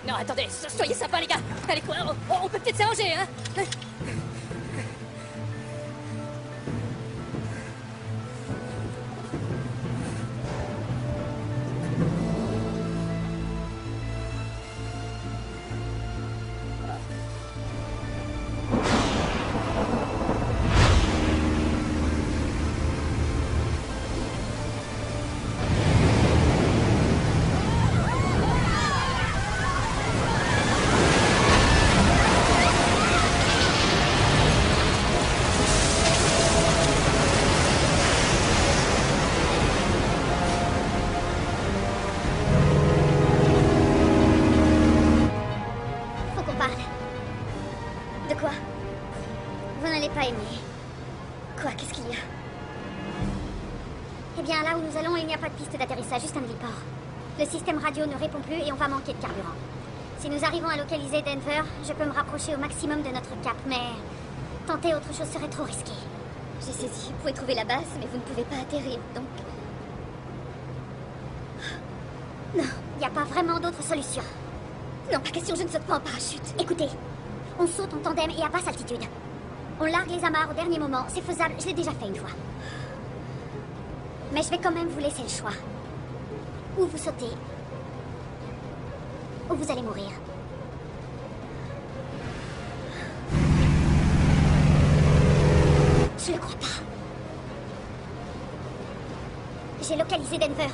Non, attendez, soyez sympas les gars. Allez quoi, on peut peut-être s'arranger, hein? Juste un demi-port. Le système radio ne répond plus et on va manquer de carburant. Si nous arrivons à localiser Denver, je peux me rapprocher au maximum de notre cap, mais tenter autre chose serait trop risqué. J'ai saisi, vous pouvez trouver la base, mais vous ne pouvez pas atterrir, donc... Non, il n'y a pas vraiment d'autre solution. Non, pas question, je ne saute pas en parachute. Écoutez, on saute en tandem et à basse altitude. On largue les amarres au dernier moment, c'est faisable, je l'ai déjà fait une fois. Mais je vais quand même vous laisser le choix. Ou vous sautez, ou vous allez mourir. Je le crois pas. J'ai localisé Denver.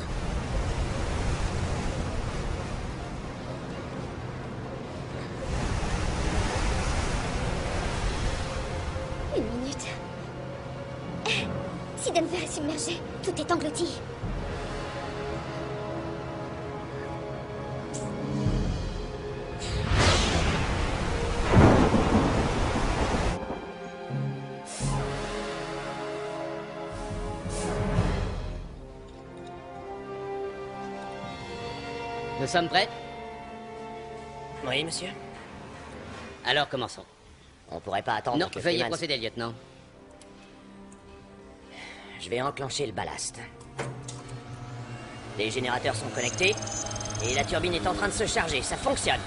Une minute. Si Denver est submergé, tout est englouti. Nous sommes prêts? Oui, monsieur. Alors commençons. On pourrait pas attendre Non, que veuillez Freeman... procéder, lieutenant. Je vais enclencher le ballast. Les générateurs sont connectés et la turbine est en train de se charger. Ça fonctionne.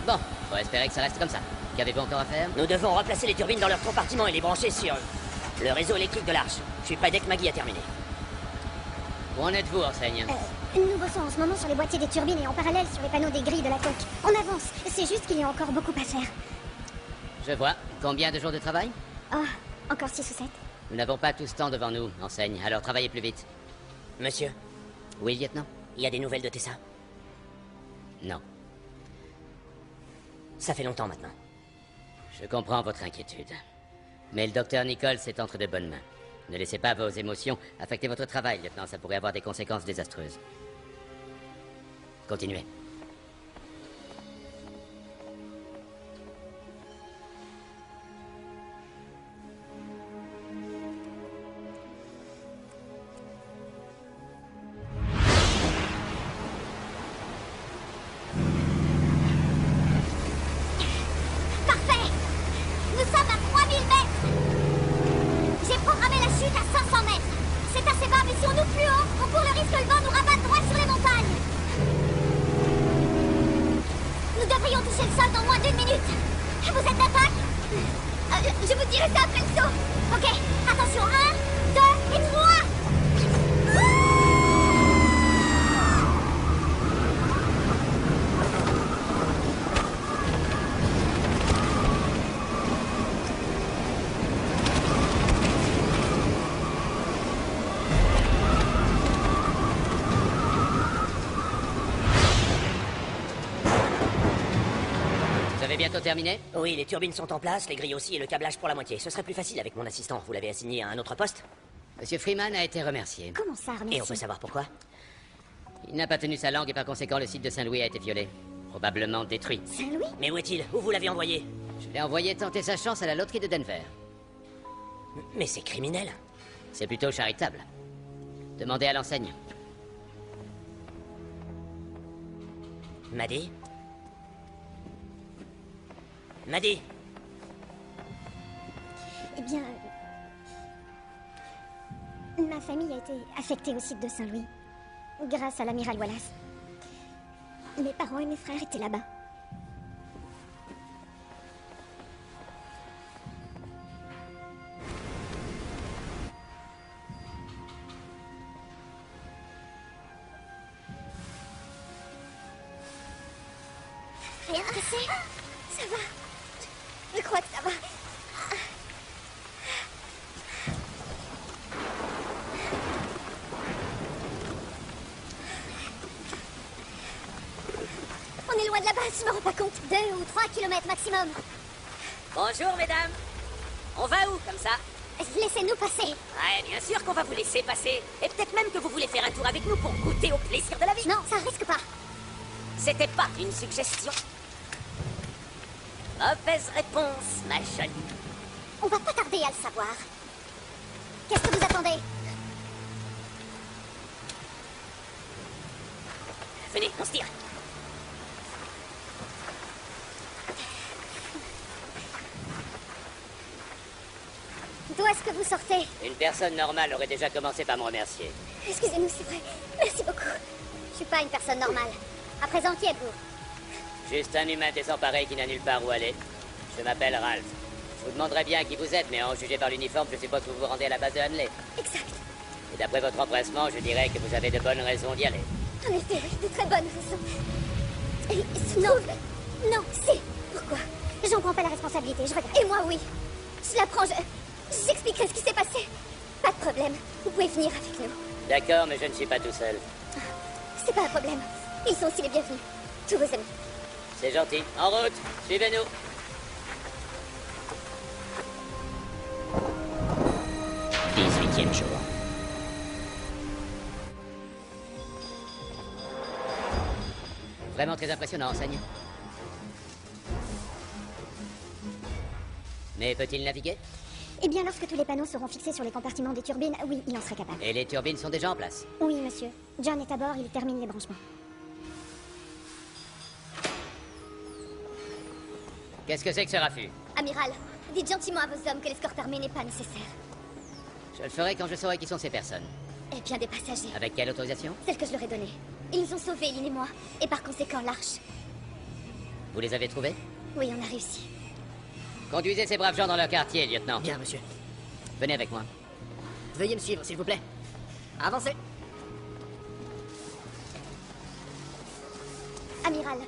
Bon, faut espérer que ça reste comme ça. Qu'avez-vous encore à faire? Nous devons replacer les turbines dans leur compartiment et les brancher sur le réseau électrique de l'Arche. Je suis prêt dès que Maggie a terminé. Où en êtes-vous, enseigne? Nous bossons en ce moment sur les boîtiers des turbines et en parallèle sur les panneaux des grilles de la coque. On avance. C'est juste qu'il y a encore beaucoup à faire. Je vois. Combien de jours de travail? Oh, encore 6 ou 7. Nous n'avons pas tout ce temps devant nous, enseigne. Alors travaillez plus vite. Monsieur, Oui, lieutenant? il y a des nouvelles de Tessa? Non. Ça fait longtemps maintenant. Je comprends votre inquiétude. Mais le docteur Nichols est entre de bonnes mains. Ne laissez pas vos émotions affecter votre travail, lieutenant. Ça pourrait avoir des conséquences désastreuses. Continuez. Parfait! Nous sommes à 3000 mètres! J'ai programmé la chute à 500 mètres. C'est assez bas, mais si on ouvre plus haut, on court le risque que le vent nous rabatte droit sur les montagnes. Nous devrions toucher le sol dans moins d'1 minute. Vous êtes d'attaque? Je vous dirai ça après le saut. Ok, attention, 1, 2 et 3! Vous avez bientôt terminé? Oui, les turbines sont en place, les grilles aussi et le câblage pour la moitié. Ce serait plus facile avec mon assistant. Vous l'avez assigné à un autre poste? Monsieur Freeman a été remercié. Comment ça, Et on remercie? peut savoir pourquoi? Il n'a pas tenu sa langue et par conséquent le site de Saint-Louis a été violé. Probablement détruit. Saint-Louis? Mais où est-il? Où vous l'avez envoyé? Je l'ai envoyé tenter sa chance à la loterie de Denver. Mais c'est criminel. C'est plutôt charitable. Demandez à l'enseigne. Maddie? Maddie? Eh bien... ma famille a été affectée au site de Saint-Louis. Grâce à l'amiral Wallace. Mes parents et mes frères étaient là-bas. Rien de cassé? Ça va. Je crois que ça va. On est loin de la base, je me rends pas compte. 2 ou 3 kilomètres maximum. Bonjour, mesdames. On va où, comme ça? Laissez-nous passer. Ouais, bien sûr qu'on va vous laisser passer. Et peut-être même que vous voulez faire un tour avec nous pour goûter au plaisir de la vie. Non, ça risque pas. C'était pas une suggestion. Mauvaise réponse, ma jolie. On va pas tarder à le savoir. Qu'est-ce que vous attendez? Venez, on se tire. D'où est-ce que vous sortez? Une personne normale aurait déjà commencé par me remercier. Excusez-nous, c'est vrai. Merci beaucoup. Je suis pas une personne normale. À présent, qui êtes-vous? Juste un humain désemparé qui n'a nulle part où aller. Je m'appelle Ralph. Je vous demanderai bien qui vous êtes, mais en juger par l'uniforme, je suppose que vous vous rendez à la base de Hunley. Exact. Et d'après votre empressement, je dirais que vous avez de bonnes raisons d'y aller. En effet, oui, de très bonnes raisons. Non, non, c'est... Pourquoi? J'en prends pas la responsabilité, je regrette. Et moi, oui. Je la prends, j'expliquerai ce qui s'est passé. Pas de problème. Vous pouvez venir avec nous. D'accord, mais je ne suis pas tout seul. C'est pas un problème. Ils sont aussi les bienvenus. Tous vos amis. C'est gentil. En route, suivez-nous. Dix-huitième jour. Vraiment très impressionnant, enseigne. Mais peut-il naviguer? Eh bien, lorsque tous les panneaux seront fixés sur les compartiments des turbines, oui, il en serait capable. Et les turbines sont déjà en place? Oui, monsieur. John est à bord, il termine les branchements. Qu'est-ce que c'est que ce raffut? Amiral, dites gentiment à vos hommes que l'escorte armée n'est pas nécessaire. Je le ferai quand je saurai qui sont ces personnes. Eh bien, des passagers. Avec quelle autorisation? Celle que je leur ai donnée. Ils nous ont sauvés, Lynn et moi. Et par conséquent, l'Arche. Vous les avez trouvés? Oui, on a réussi. Conduisez ces braves gens dans leur quartier, lieutenant. Bien, monsieur. Venez avec moi. Veuillez me suivre, s'il vous plaît. Avancez. Amiral,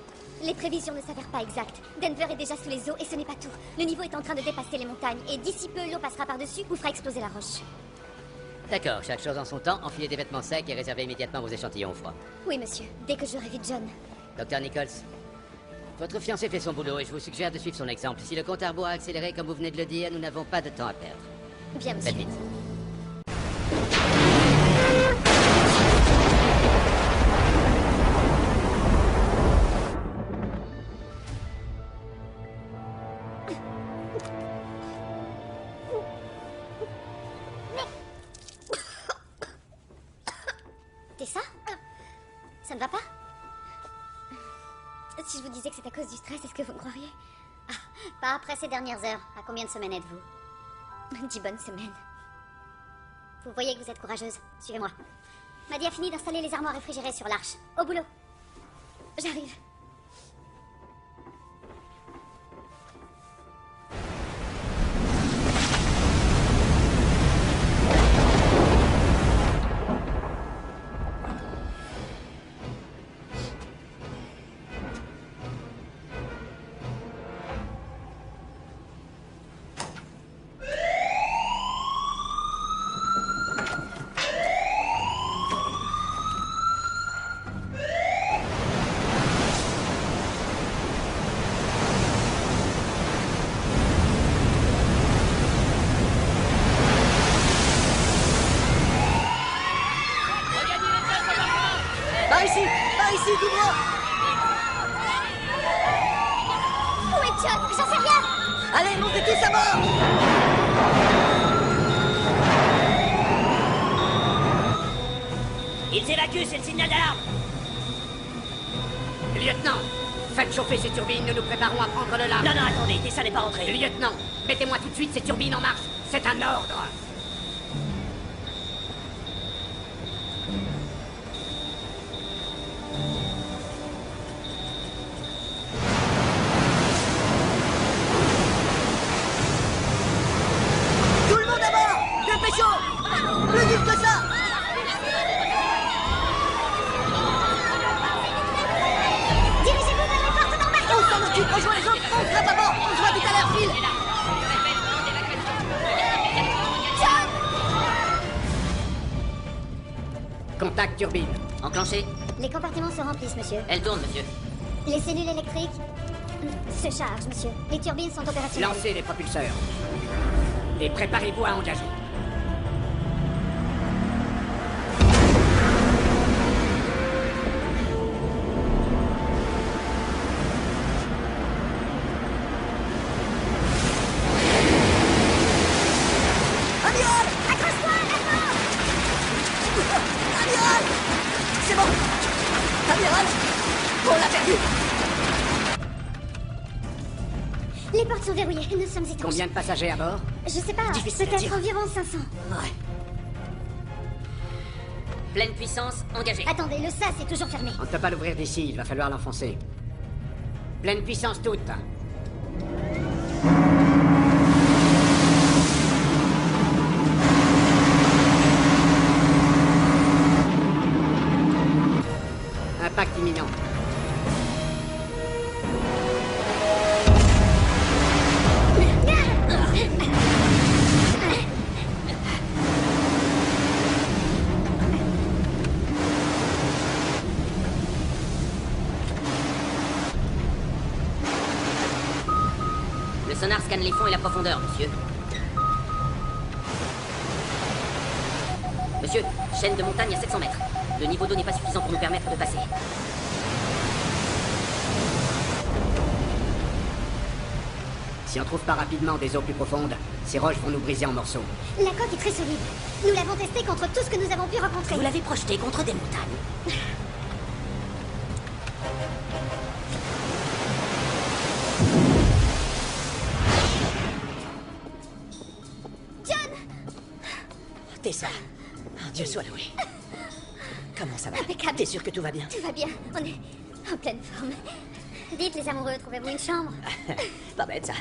les prévisions ne s'avèrent pas exactes. Denver est déjà sous les eaux et ce n'est pas tout. Le niveau est en train de dépasser les montagnes et d'ici peu, l'eau passera par-dessus ou fera exploser la roche. D'accord, chaque chose en son temps, enfilez des vêtements secs et réservez immédiatement vos échantillons au froid. Oui, monsieur. Dès que j'aurai vu John. Docteur Nichols, votre fiancé fait son boulot et je vous suggère de suivre son exemple. Si le compte à rebours a accéléré, comme vous venez de le dire, nous n'avons pas de temps à perdre. Bien, monsieur. Faites vite. T'es ça? Ça ne va pas? Si je vous disais que c'est à cause du stress, est-ce que vous me croiriez? Pas après ces dernières heures. À combien de semaines êtes-vous? 10 bonnes semaines. Vous voyez que vous êtes courageuse. Suivez-moi. Maddy a fini d'installer les armoires réfrigérées sur l'Arche. Au boulot. J'arrive. Par ici, tout droit. Où est John? J'en sais rien. Allez, montez tous à bord. Ils évacuent, c'est le signal d'alarme. Lieutenant, faites chauffer ces turbines, nous nous préparons à prendre le large. Non, non, attendez, Tessa n'est pas rentrée. Lieutenant, mettez-moi tout de suite ces turbines en marche. C'est un ordre. Tout le monde à bord. Dépêchons. Plus vite que ça. Dirigez-vous vers les portes d'embarquement. On s'en occupe, rejoins les autres. On frappe à bord. On se voit tout à l'heure, Phil. Contact turbine. Enclenché. Les compartiments se remplissent, monsieur. Elle tourne, monsieur. Les cellules électriques se chargent, monsieur. Les turbines sont opérationnelles. Lancez les propulseurs. Et préparez-vous à engager. Amiral! Accroche-toi, Allemand! Amiral! C'est bon! Amiral! On l'a perdu! Les portes sont verrouillées, nous sommes étanches. Combien de passagers à bord? Je sais pas, Difficile à peut-être dire. environ 500. Ouais. Pleine puissance, engagée. Attendez, le sas est toujours fermé. On ne peut pas l'ouvrir d'ici, il va falloir l'enfoncer. Pleine puissance toute. Impact imminent. Le sonar scanne les fonds et la profondeur, monsieur. Monsieur, chaîne de montagne à 700 mètres. Le niveau d'eau n'est pas suffisant pour nous permettre de passer. Si on trouve pas rapidement des eaux plus profondes, ces roches vont nous briser en morceaux. La coque est très solide. Nous l'avons testée contre tout ce que nous avons pu rencontrer. Vous l'avez projeté contre des montagnes. Tessa. Oh, Dieu soit loué. Comment ça va? Impeccable. T'es sûr que tout va bien? Tout va bien, on est en pleine forme. Dites les amoureux, trouvez-vous une chambre? Pas bête ça.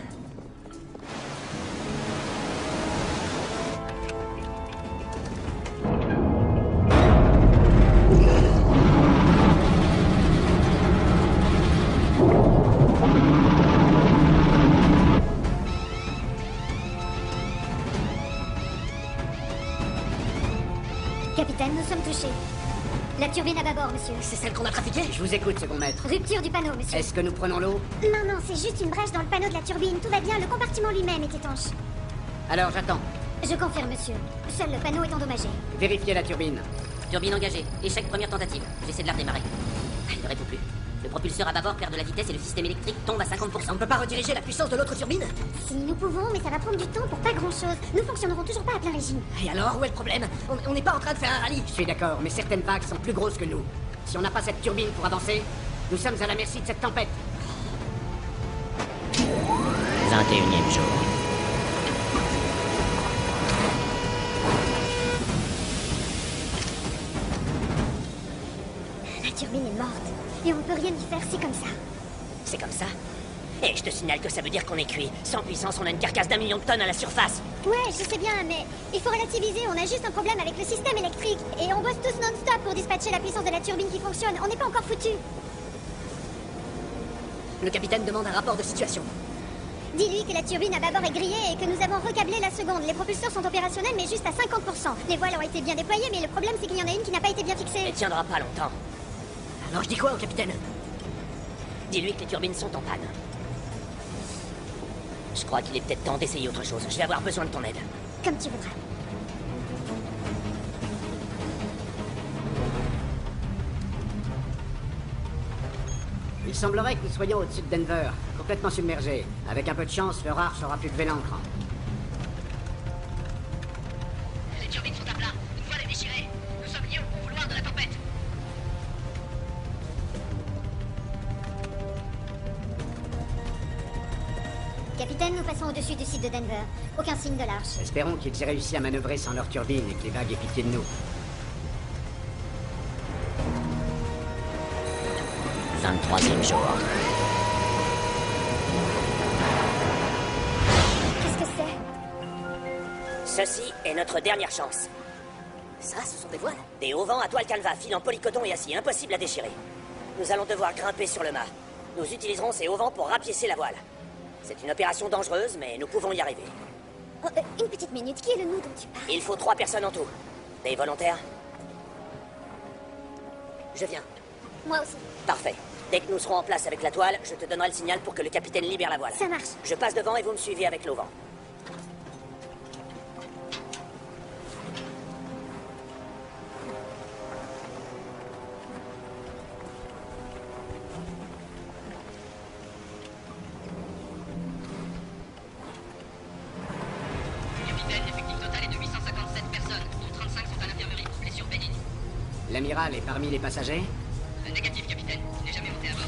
Capitaine, nous sommes touchés. La turbine à bâbord, monsieur. C'est celle qu'on a trafiquée? Je vous écoute, second maître. Rupture du panneau, monsieur. Est-ce que nous prenons l'eau? Non, c'est juste une brèche dans le panneau de la turbine. Tout va bien, le compartiment lui-même est étanche. Alors j'attends. Je confirme, monsieur. Seul le panneau est endommagé. Vérifiez la turbine. Turbine engagée. Échec première tentative. J'essaie de la redémarrer. Il ne répond plus. Le propulseur à bâbord perd de la vitesse et le système électrique tombe à 50%. On ne peut pas rediriger la puissance de l'autre turbine? Si nous pouvons, mais ça va prendre du temps pour pas grand-chose. Nous fonctionnerons toujours pas à plein régime. Et alors, où est le problème? On n'est pas en train de faire un rallye. Je suis d'accord, mais certaines vagues sont plus grosses que nous. Si on n'a pas cette turbine pour avancer, nous sommes à la merci de cette tempête. 21e jour. La turbine est morte. Et on peut rien y faire, c'est comme ça. C'est comme ça? Et je te signale que ça veut dire qu'on est cuit. Sans puissance, on a une carcasse d'1 million de tonnes à la surface. Ouais, je sais bien, mais il faut relativiser. On a juste un problème avec le système électrique. Et on bosse tous non-stop pour dispatcher la puissance de la turbine qui fonctionne. On n'est pas encore foutus. Le capitaine demande un rapport de situation. Dis-lui que la turbine à bâbord est grillée et que nous avons recablé la seconde. Les propulseurs sont opérationnels, mais juste à 50%. Les voiles ont été bien déployées, mais le problème, c'est qu'il y en a une qui n'a pas été bien fixée. Elle tiendra pas longtemps. Alors je dis quoi au capitaine? Dis-lui que les turbines sont en panne. Je crois qu'il est peut-être temps d'essayer autre chose. Je vais avoir besoin de ton aide. Comme tu voudras. Il semblerait que nous soyons au-dessus de Denver, complètement submergés. Avec un peu de chance, le Arch aura pu lever l'ancre. Les turbines sont à plat. Une voile est déchirée. Nous sommes liés au couloir de la tempête. Capitaine, nous passons au-dessus du site de Denver. Aucun signe de l'Arche. Espérons qu'ils aient réussi à manœuvrer sans leur turbine et que les vagues aient pitié de nous. 23e jour. Qu'est-ce que c'est? Ceci est notre dernière chance. Ça, ce sont des voiles? Des hauts vents à toile canevas, fil en polycoton et acier, impossible à déchirer. Nous allons devoir grimper sur le mât. Nous utiliserons ces hauts vents pour rapiécer la voile. C'est une opération dangereuse, mais nous pouvons y arriver. Oh, une petite minute, qui est le nous dont tu parles? Il faut 3 personnes en tout. Des volontaires? Je viens. Moi aussi. Parfait. Dès que nous serons en place avec la toile, je te donnerai le signal pour que le capitaine libère la voile. Ça marche. Je passe devant et vous me suivez avec l'auvent. Capitaine, l'effectif total est de 857 personnes, dont 35 sont à l'infirmerie. Blessure bénigne. L'amiral est parmi les passagers? Négatif, capitaine. Il n'est jamais monté à bord.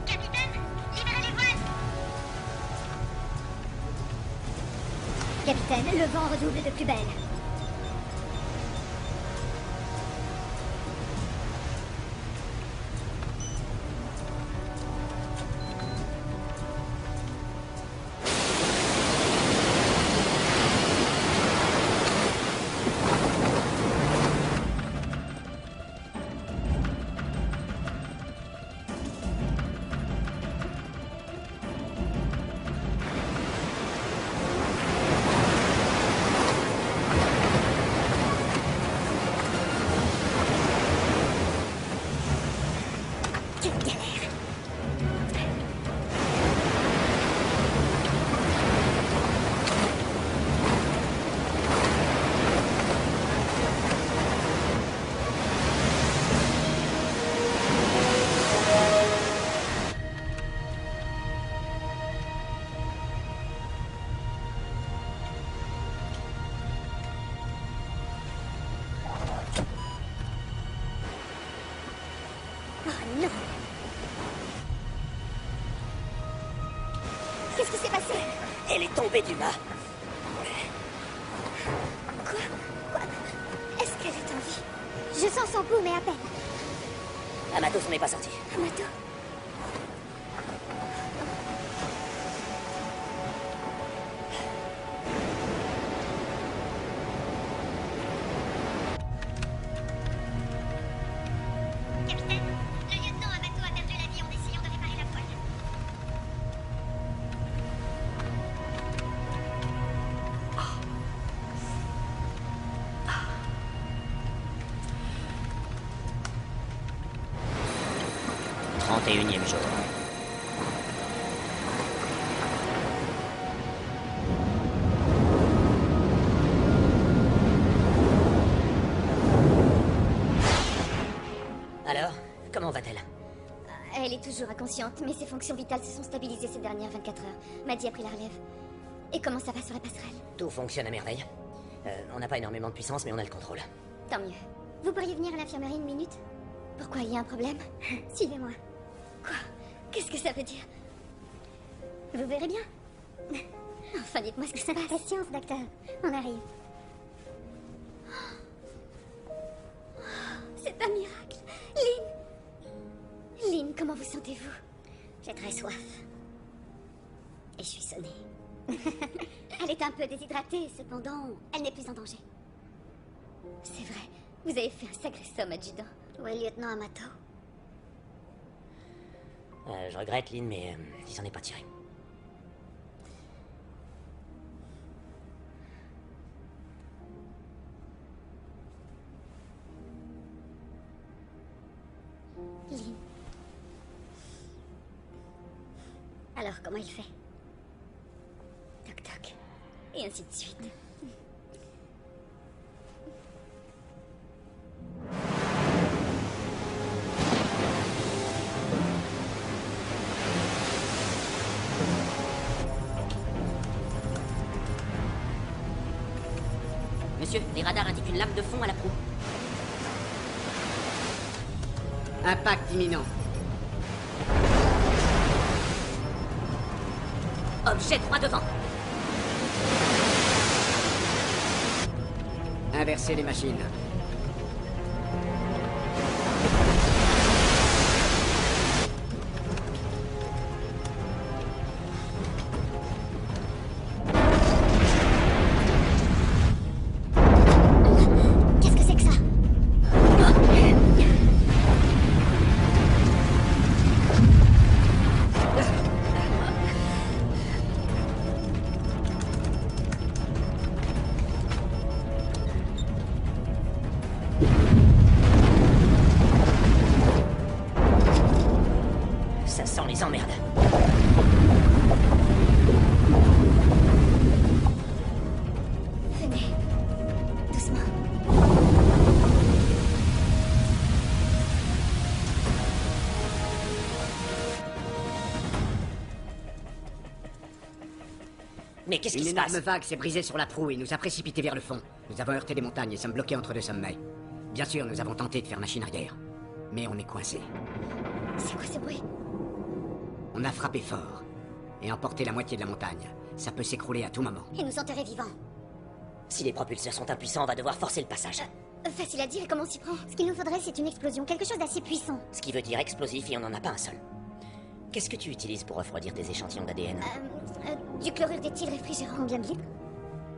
Capitaine, libérez les voiles. Capitaine, le vent redouble de plus belle. Quelle galère. Oh non. Qu'est-ce qui s'est passé? Elle est tombée du mât. Quoi? Est-ce qu'elle est en vie? Je sens son pouls, mais à peine. Amato s'en est pas sorti. Amato? Capitaine, le lieutenant Amato a perdu la vie en essayant de réparer la voile. Et unième jour. Alors, comment va-t-elle? Elle est toujours inconsciente, mais ses fonctions vitales se sont stabilisées ces dernières 24 heures. Maddie a pris la relève. Et comment ça va sur la passerelle? Tout fonctionne à merveille. On n'a pas énormément de puissance, mais on a le contrôle. Tant mieux. Vous pourriez venir à l'infirmerie une minute? Pourquoi, il y a un problème? Suivez-moi. Quoi? Qu'est-ce que ça veut dire? Vous verrez bien. Enfin, dites-moi ce que ça passe. Patience, docteur. On arrive. C'est un miracle. Lynn! Lynn, comment vous sentez-vous? J'ai très soif. Et je suis sonnée. Elle est un peu déshydratée, cependant, elle n'est plus en danger. C'est vrai, vous avez fait un sacré somme, adjudant. Où est le lieutenant Amato? Je regrette, Lynn, mais il s'en est pas tiré. Lynn. Alors, comment il fait? Toc toc. Et ainsi de suite. Monsieur, les radars indiquent une lame de fond à la proue. Impact imminent. Objet droit devant. Inverser les machines. Qu'est-ce que c'est que ça? Ça sent les emmerdes. Venez. Doucement. Mais qu'est-ce qui Une se passe? énorme vague s'est brisée sur la proue et nous a précipités vers le fond. Nous avons heurté les montagnes et sommes bloqués entre deux sommets. Bien sûr, nous avons tenté de faire machine arrière. Mais on est coincés. C'est quoi ce bruit? On a frappé fort et emporté la moitié de la montagne. Ça peut s'écrouler à tout moment. Et nous enterrer vivants. Si les propulseurs sont impuissants, on va devoir forcer le passage. Facile à dire, et comment on s'y prend? Ce qu'il nous faudrait, c'est une explosion, quelque chose d'assez puissant. Ce qui veut dire explosif et on n'en a pas un seul. Qu'est-ce que tu utilises pour refroidir tes échantillons d'ADN? Du chlorure d'éthyle réfrigérant. Combien de litres?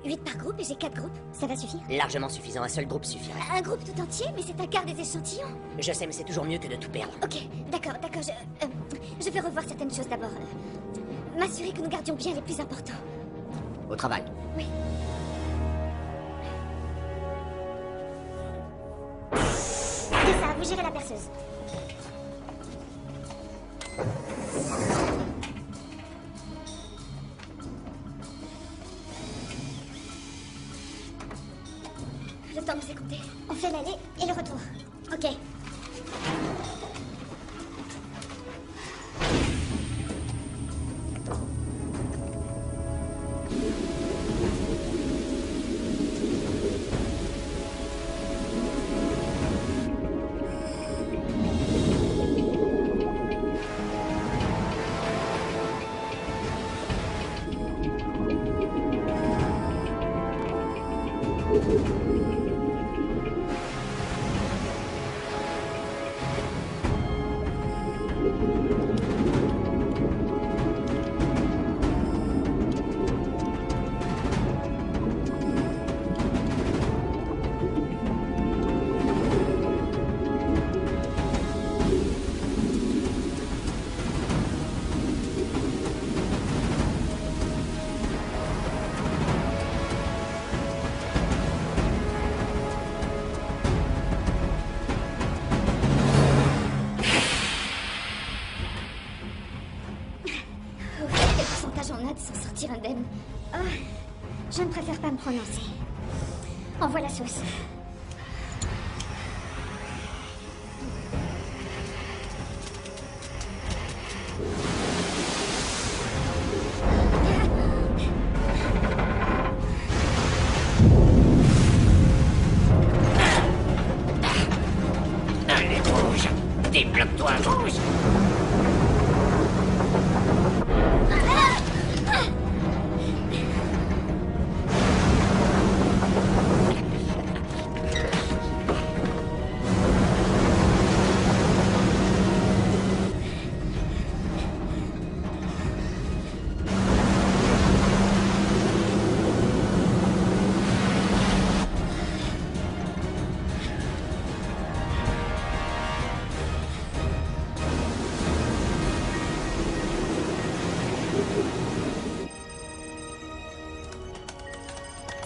8 par groupe et j'ai 4 groupes. Ça va suffire? Largement suffisant, un seul groupe suffirait. Un groupe tout entier, mais c'est un quart des échantillons. Je sais, mais c'est toujours mieux que de tout perdre. Ok, d'accord, je vais revoir certaines choses d'abord. M'assurer que nous gardions bien les plus importants. Au travail. Oui. C'est ça, vous gérez la perceuse. Le temps nous est compté. On fait l'aller et le retour. Ok. Indemne. Oh, je ne préfère pas me prononcer. Envoie la sauce. Allez, bouge! Débloque-toi, bouge!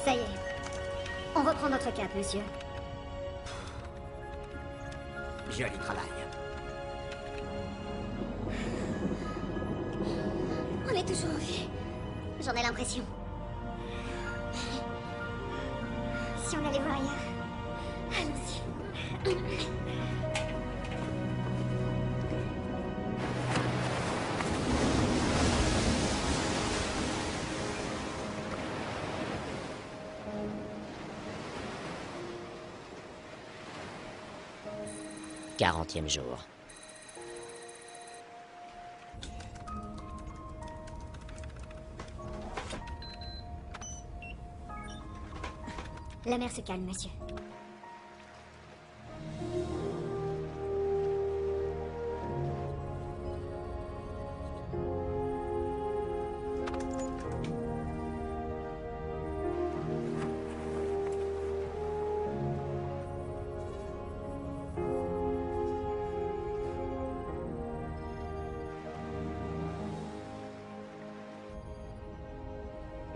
Ça y est. On reprend notre cap, monsieur. Joli travail. On est toujours en vie. J'en ai l'impression. Si on allait voir ailleurs. Allons-y. Quarantième jour. La mer se calme, monsieur.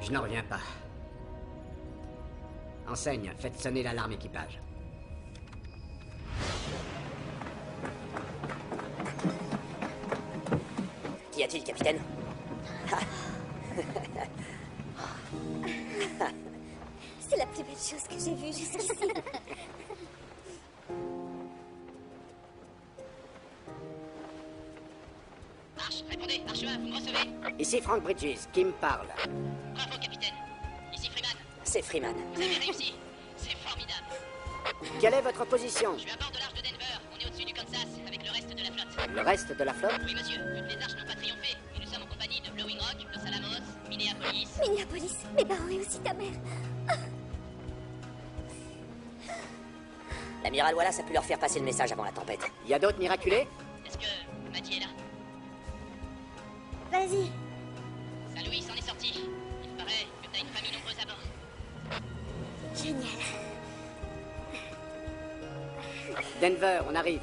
Je n'en reviens pas. Enseigne, faites sonner l'alarme équipage. Qu'y a-t-il, capitaine? C'est la plus belle chose que j'ai vue jusqu'ici. Marche, répondez, Archevin, vous me recevez? Ici Frank Bridges, qui me parle? Bravo, capitaine. Ici Freeman. C'est Freeman. Vous avez réussi. C'est formidable. Quelle est votre position? Je suis à bord de l'arche de Denver. On est au-dessus du Kansas, avec le reste de la flotte. Le reste de la flotte? Oui, monsieur. Toutes les arches n'ont pas triomphé. Et nous sommes en compagnie de Blowing Rock, Los Alamos, Minneapolis. Minneapolis, mes parents et aussi ta mère. L'amiral Wallace a pu leur faire passer le message avant la tempête. Il y a d'autres miraculés? Est-ce que Matty est là? Vas-y. Saint-Louis s'en est sorti. Il paraît que t'as une famille nombreuse à bord. Génial. Denver, on arrive.